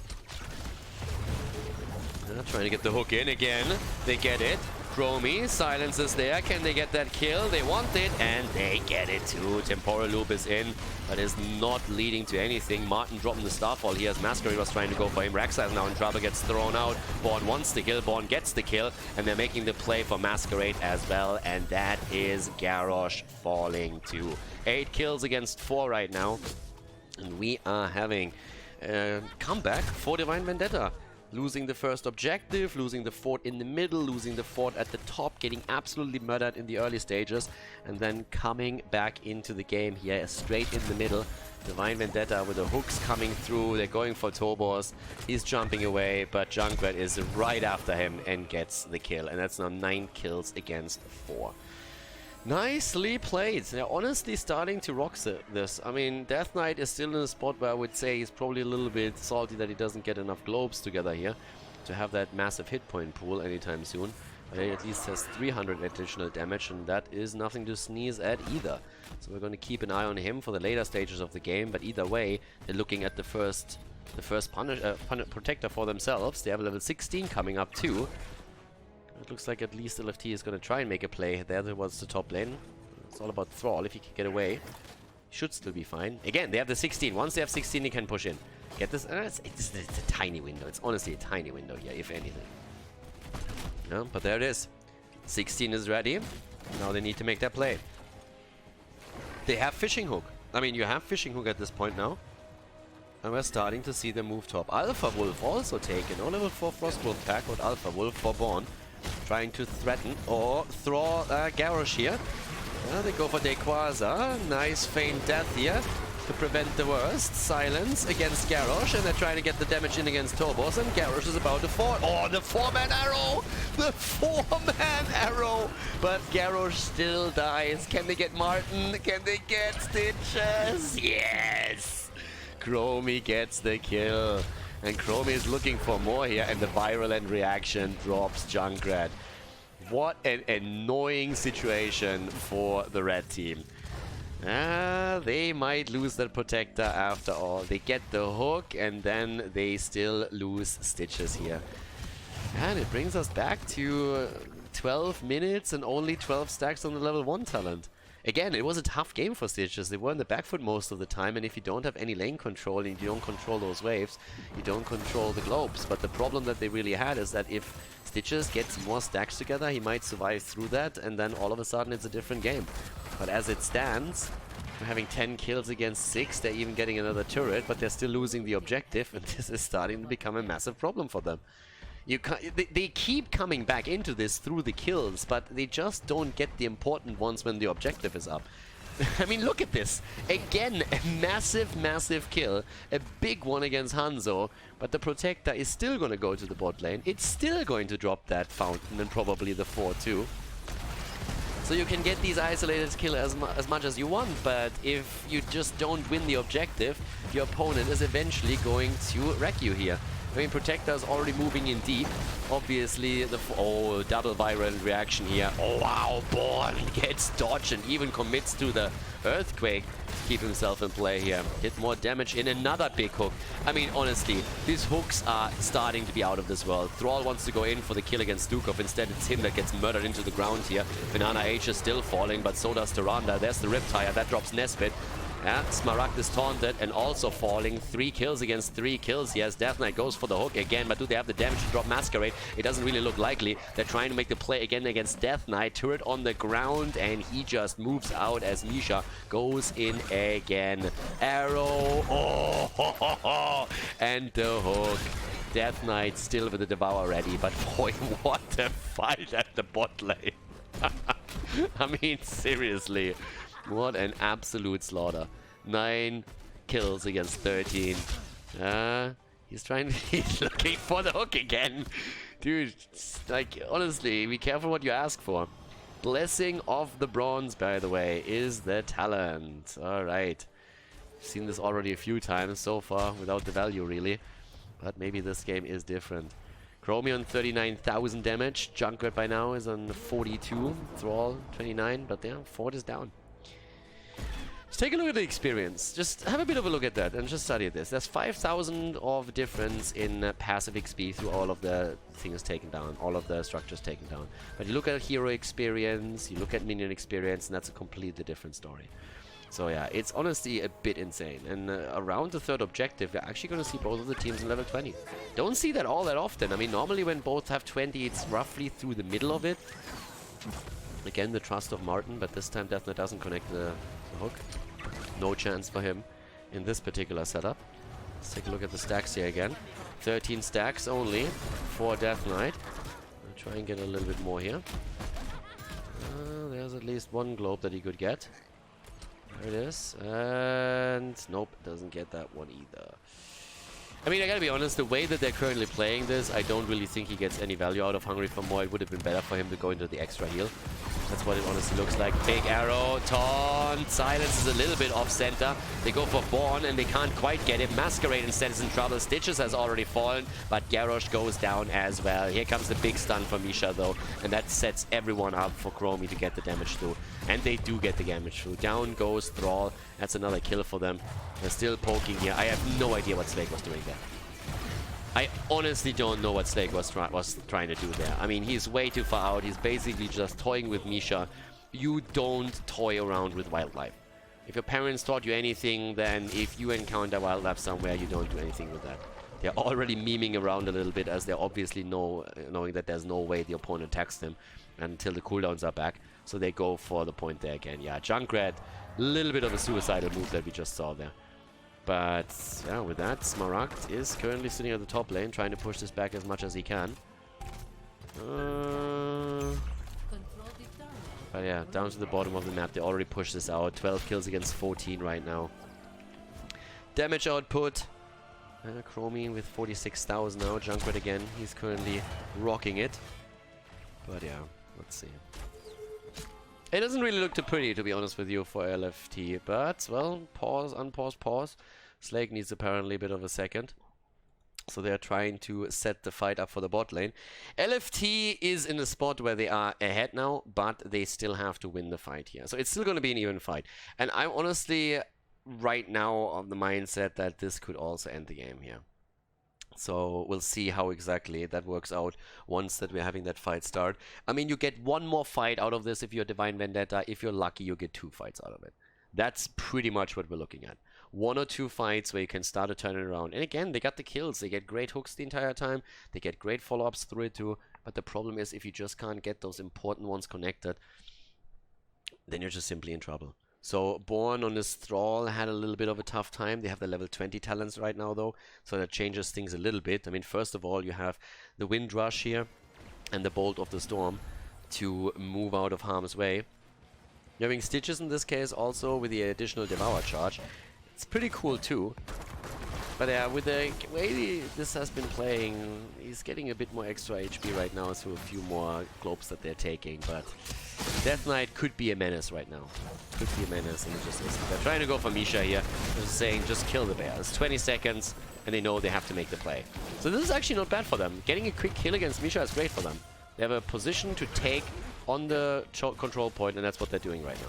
A: Trying to get the hook in again. They get it. Chromie, silence is there. Can they get that kill? They want it, and they get it too. Temporal Loop is in, but is not leading to anything. Martin dropping the Starfall here as Masquerade was trying to go for him. Raxa is now in trouble, gets thrown out. Born wants the kill, Born gets the kill, and they're making the play for Masquerade as well, and that is Garrosh falling too. 8 kills against 4 right now, and we are having a comeback for Divine Vendetta. Losing the first objective, losing the fort in the middle, losing the fort at the top, getting absolutely murdered in the early stages, and then coming back into the game here, straight in the middle. Divine Vendetta with the hooks coming through, they're going for Tobos, he's jumping away, but Junkrat is right after him and gets the kill, and that's now 9 kills against 4. Nicely played. They're honestly starting to rock this. I mean, Death Knight is still in a spot where I would say he's probably a little bit salty that he doesn't get enough globes together here to have that massive hit point pool anytime soon. But he at least has 300 additional damage, and that is nothing to sneeze at either. So we're going to keep an eye on him for the later stages of the game, but either way, they're looking at the first protector for themselves. They have level 16 coming up too. It looks like at least LFT is going to try and make a play there towards the top lane. It's all about Thrall. If he can get away, should still be fine. Again, they have the 16. Once they have 16, they can push in. Get this? It's a tiny window. It's honestly a tiny window here, if anything. Yeah, but there it is. 16 is ready. Now they need to make their play. They have Fishing Hook. I mean, you have Fishing Hook at this point now. And we're starting to see them move top. Alpha Wolf also taken. No level 4 Frostwolf pack with Alpha Wolf for Born. Trying to threaten or throw Garrosh here. They go for Dequaza. Nice feint death here to prevent the worst. Silence against Garrosh, and they're trying to get the damage in against Tobos, and Garrosh is about to fall. Oh, the 4-man arrow! The 4-man arrow! But Garrosh still dies. Can they get Martin? Can they get Stitches? Yes! Chromie gets the kill. And Chromie is looking for more here, and the Virulent Reaction drops Junkrat. What an annoying situation for the red team. They might lose that protector after all. They get the hook, and then they still lose Stitches here. And it brings us back to 12 minutes and only 12 stacks on the level 1 talent. Again, it was a tough game for Stitches. They were in the back foot most of the time, and if you don't have any lane control and you don't control those waves, you don't control the globes. But the problem that they really had is that if Stitches gets more stacks together, he might survive through that, and then all of a sudden it's a different game. But as it stands, we're having 10 kills against 6, they're even getting another turret, but they're still losing the objective, and this is starting to become a massive problem for them. They keep coming back into this through the kills, but they just don't get the important ones when the objective is up. I mean, look at this. Again, a massive, massive kill. A big one against Hanzo. But the Protector is still going to go to the bot lane. It's still going to drop that Fountain and probably the 4-2. So you can get these isolated kills as much as you want, but if you just don't win the objective, your opponent is eventually going to wreck you here. I mean, Protector is already moving in deep. Obviously, the double viral reaction here. Oh wow, Born gets dodged and even commits to the Earthquake to keep himself in play here. Did more damage in another big hook. I mean, honestly, these hooks are starting to be out of this world. Thrall wants to go in for the kill against Stukov. Instead, it's him that gets murdered into the ground here. Banana H is still falling, but so does Tyrande. There's the Riptire. That drops Nesbit. Yeah, Smaragd is taunted and also falling. 3 kills against 3 kills. Yes, Death Knight goes for the hook again, but do they have the damage to drop Masquerade? It doesn't really look likely. They're trying to make the play again against Death Knight. Turret on the ground, and he just moves out as Misha goes in again. Arrow. Oh, ho, ho, ho. And the hook. Death Knight still with the Devour ready, but boy, what a fight at the bot lane. I mean, seriously. What an absolute slaughter. 9 kills against 13. He's looking for the hook again. Dude, like, honestly, be careful what you ask for. Blessing of the Bronze, by the way, is the talent. Alright. Seen this already a few times so far, without the value, really. But maybe this game is different. Chromie on 39,000 damage. Junkrat by now is on 42. Thrall 29, but yeah, Ford is down. Let's take a look at the experience. Just have a bit of a look at that and just study this. There's 5,000 of difference in passive XP through all of the things taken down, all of the structures taken down. But you look at hero experience, you look at minion experience, and that's a completely different story. So yeah, it's honestly a bit insane. And around the third objective, we're actually going to see both of the teams in level 20. Don't see that all that often. I mean, normally when both have 20, it's roughly through the middle of it. Again, the trust of Martin, but this time Death Knight doesn't connect the hook. No chance for him in this particular setup. Let's take a look at the stacks here again. 13 stacks only for Death Knight. I'll try and get a little bit more here. There's at least one globe that he could get. There it is. And nope, doesn't get that one either. I mean, I gotta be honest, the way that they're currently playing this, I don't really think he gets any value out of Hungry for More. It would have been better for him to go into the extra heal. That's what it honestly looks like. Big arrow, taunt, Silence is a little bit off center. They go for Born and they can't quite get it. Masquerade instead is in trouble. Stitches has already fallen, but Garrosh goes down as well. Here comes the big stun for Misha though, and that sets everyone up for Chromie to get the damage through. And they do get the damage through. Down goes Thrall. That's another kill for them. They're still poking here. I have no idea what Slake was doing there. I honestly don't know what Slake was trying to do there. I mean, he's way too far out. He's basically just toying with Misha. You don't toy around with wildlife. If your parents taught you anything, then if you encounter wildlife somewhere, you don't do anything with that. They're already memeing around a little bit, as they're obviously knowing that there's no way the opponent attacks them until the cooldowns are back. So they go for the point there again. Yeah, Junkrat, a little bit of a suicidal move that we just saw there. But yeah, with that, Smaragd is currently sitting at the top lane, trying to push this back as much as he can. But yeah, down to the bottom of the map, they already pushed this out. 12 kills against 14 right now. Damage output. Chromie with 46,000 now. Junkrat again, he's currently rocking it. But yeah, let's see. It doesn't really look too pretty, to be honest with you, for LFT. But, well, pause, unpause, pause. Slake needs apparently a bit of a second. So they're trying to set the fight up for the bot lane. LFT is in a spot where they are ahead now, but they still have to win the fight here. So it's still going to be an even fight. And I'm honestly right now of the mindset that this could also end the game here. So we'll see how exactly that works out once that we're having that fight start. I mean, you get one more fight out of this if you're Divine Vendetta. If you're lucky, you get 2 fights out of it. That's pretty much what we're looking at. 1 or 2 fights where you can start to turn it around. And again, they got the kills. They get great hooks the entire time. They get great follow-ups through it too. But the problem is, if you just can't get those important ones connected, then you're just simply in trouble. So Born on this Thrall had a little bit of a tough time. They have the level 20 talents right now though, so that changes things a little bit. I mean, first of all, you have the Wind Rush here and the Bolt of the Storm to move out of harm's way. Having Stitches in this case also with the additional Devour charge. It's pretty cool too. But yeah, with the way this has been playing, he's getting a bit more extra HP right now through a few more globes that they're taking. But Death Knight could be a menace right now. Could be a menace, and it just isn't. They're trying to go for Misha here. They're just saying, just kill the bear. It's 20 seconds, and they know they have to make the play. So this is actually not bad for them. Getting a quick kill against Misha is great for them. They have a position to take on the control point, and that's what they're doing right now.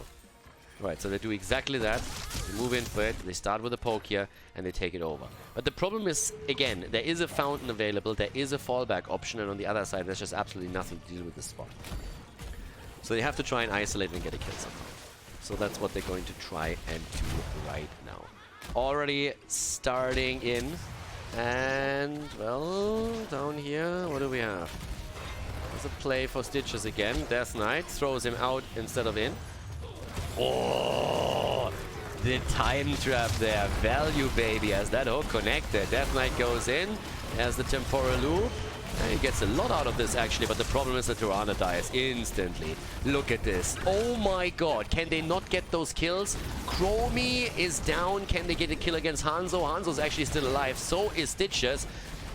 A: Right, so they do exactly that. They move in for it, they start with a poke here, and they take it over. But the problem is, again, there is a fountain available, there is a fallback option, and on the other side, there's just absolutely nothing to deal with this spot. So they have to try and isolate and get a kill somehow. So that's what they're going to try and do right now. Already starting in, and, well, down here, what do we have? There's a play for Stitches again. Death Knight throws him out instead of in. Oh, the time trap there. Value, baby, as that hook connected. Death Knight goes in, has the temporal loop. And he gets a lot out of this, actually, but the problem is that Tirana dies instantly. Look at this. Oh my god, can they not get those kills? Chromie is down. Can they get a kill against Hanzo? Hanzo's actually still alive. So is Stitches.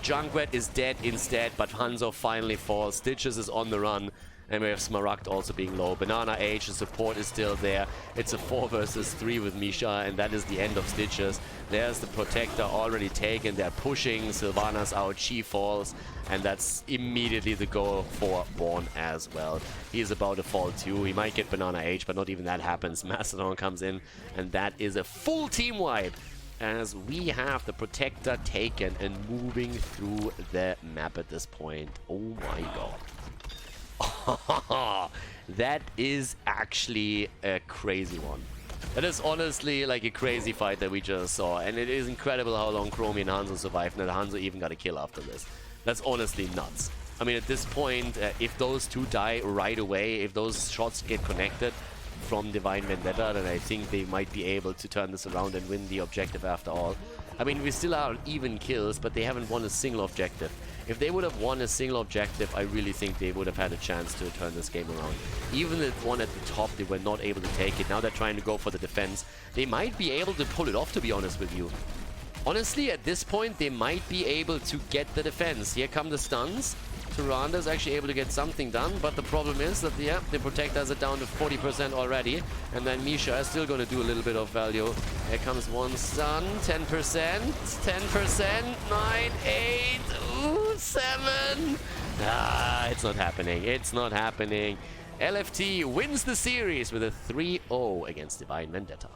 A: Junkrat is dead instead, but Hanzo finally falls. Stitches is on the run. And we have Smaragd also being low. Banana H, the support is still there. It's a 4 versus 3 with Misha, and that is the end of Stitches. There's the Protector already taken. They're pushing. Sylvanas out. She falls. And that's immediately the goal for Born as well. He is about to fall too. He might get Banana H, but not even that happens. Mastodon comes in, and that is a full team wipe. As we have the Protector taken and moving through the map at this point. Oh my god. That is actually a crazy one. That is honestly like a crazy fight that we just saw, and it is incredible how long Chromie and Hanzo survived, and that Hanzo even got a kill after this. That's honestly nuts. I mean, at this point, if those two die right away, if those shots get connected from Divine Vendetta, then I think they might be able to turn this around and win the objective after all. I mean, we still are even kills, but they haven't won a single objective. If they would have won a single objective, I really think they would have had a chance to turn this game around. Even the one at the top, they were not able to take it. Now they're trying to go for the defense. They might be able to pull it off, to be honest with you. Honestly, at this point, they might be able to get the defense. Here come the stuns. Tyranda's actually able to get something done, but the problem is that, yeah, the Protector has it down to 40% already, and then Misha is still going to do a little bit of value. Here comes one stun, 10%, 10%, 9, 8, ooh, 7. Ah, it's not happening. It's not happening. LFT wins the series with a 3-0 against Divine Vendetta.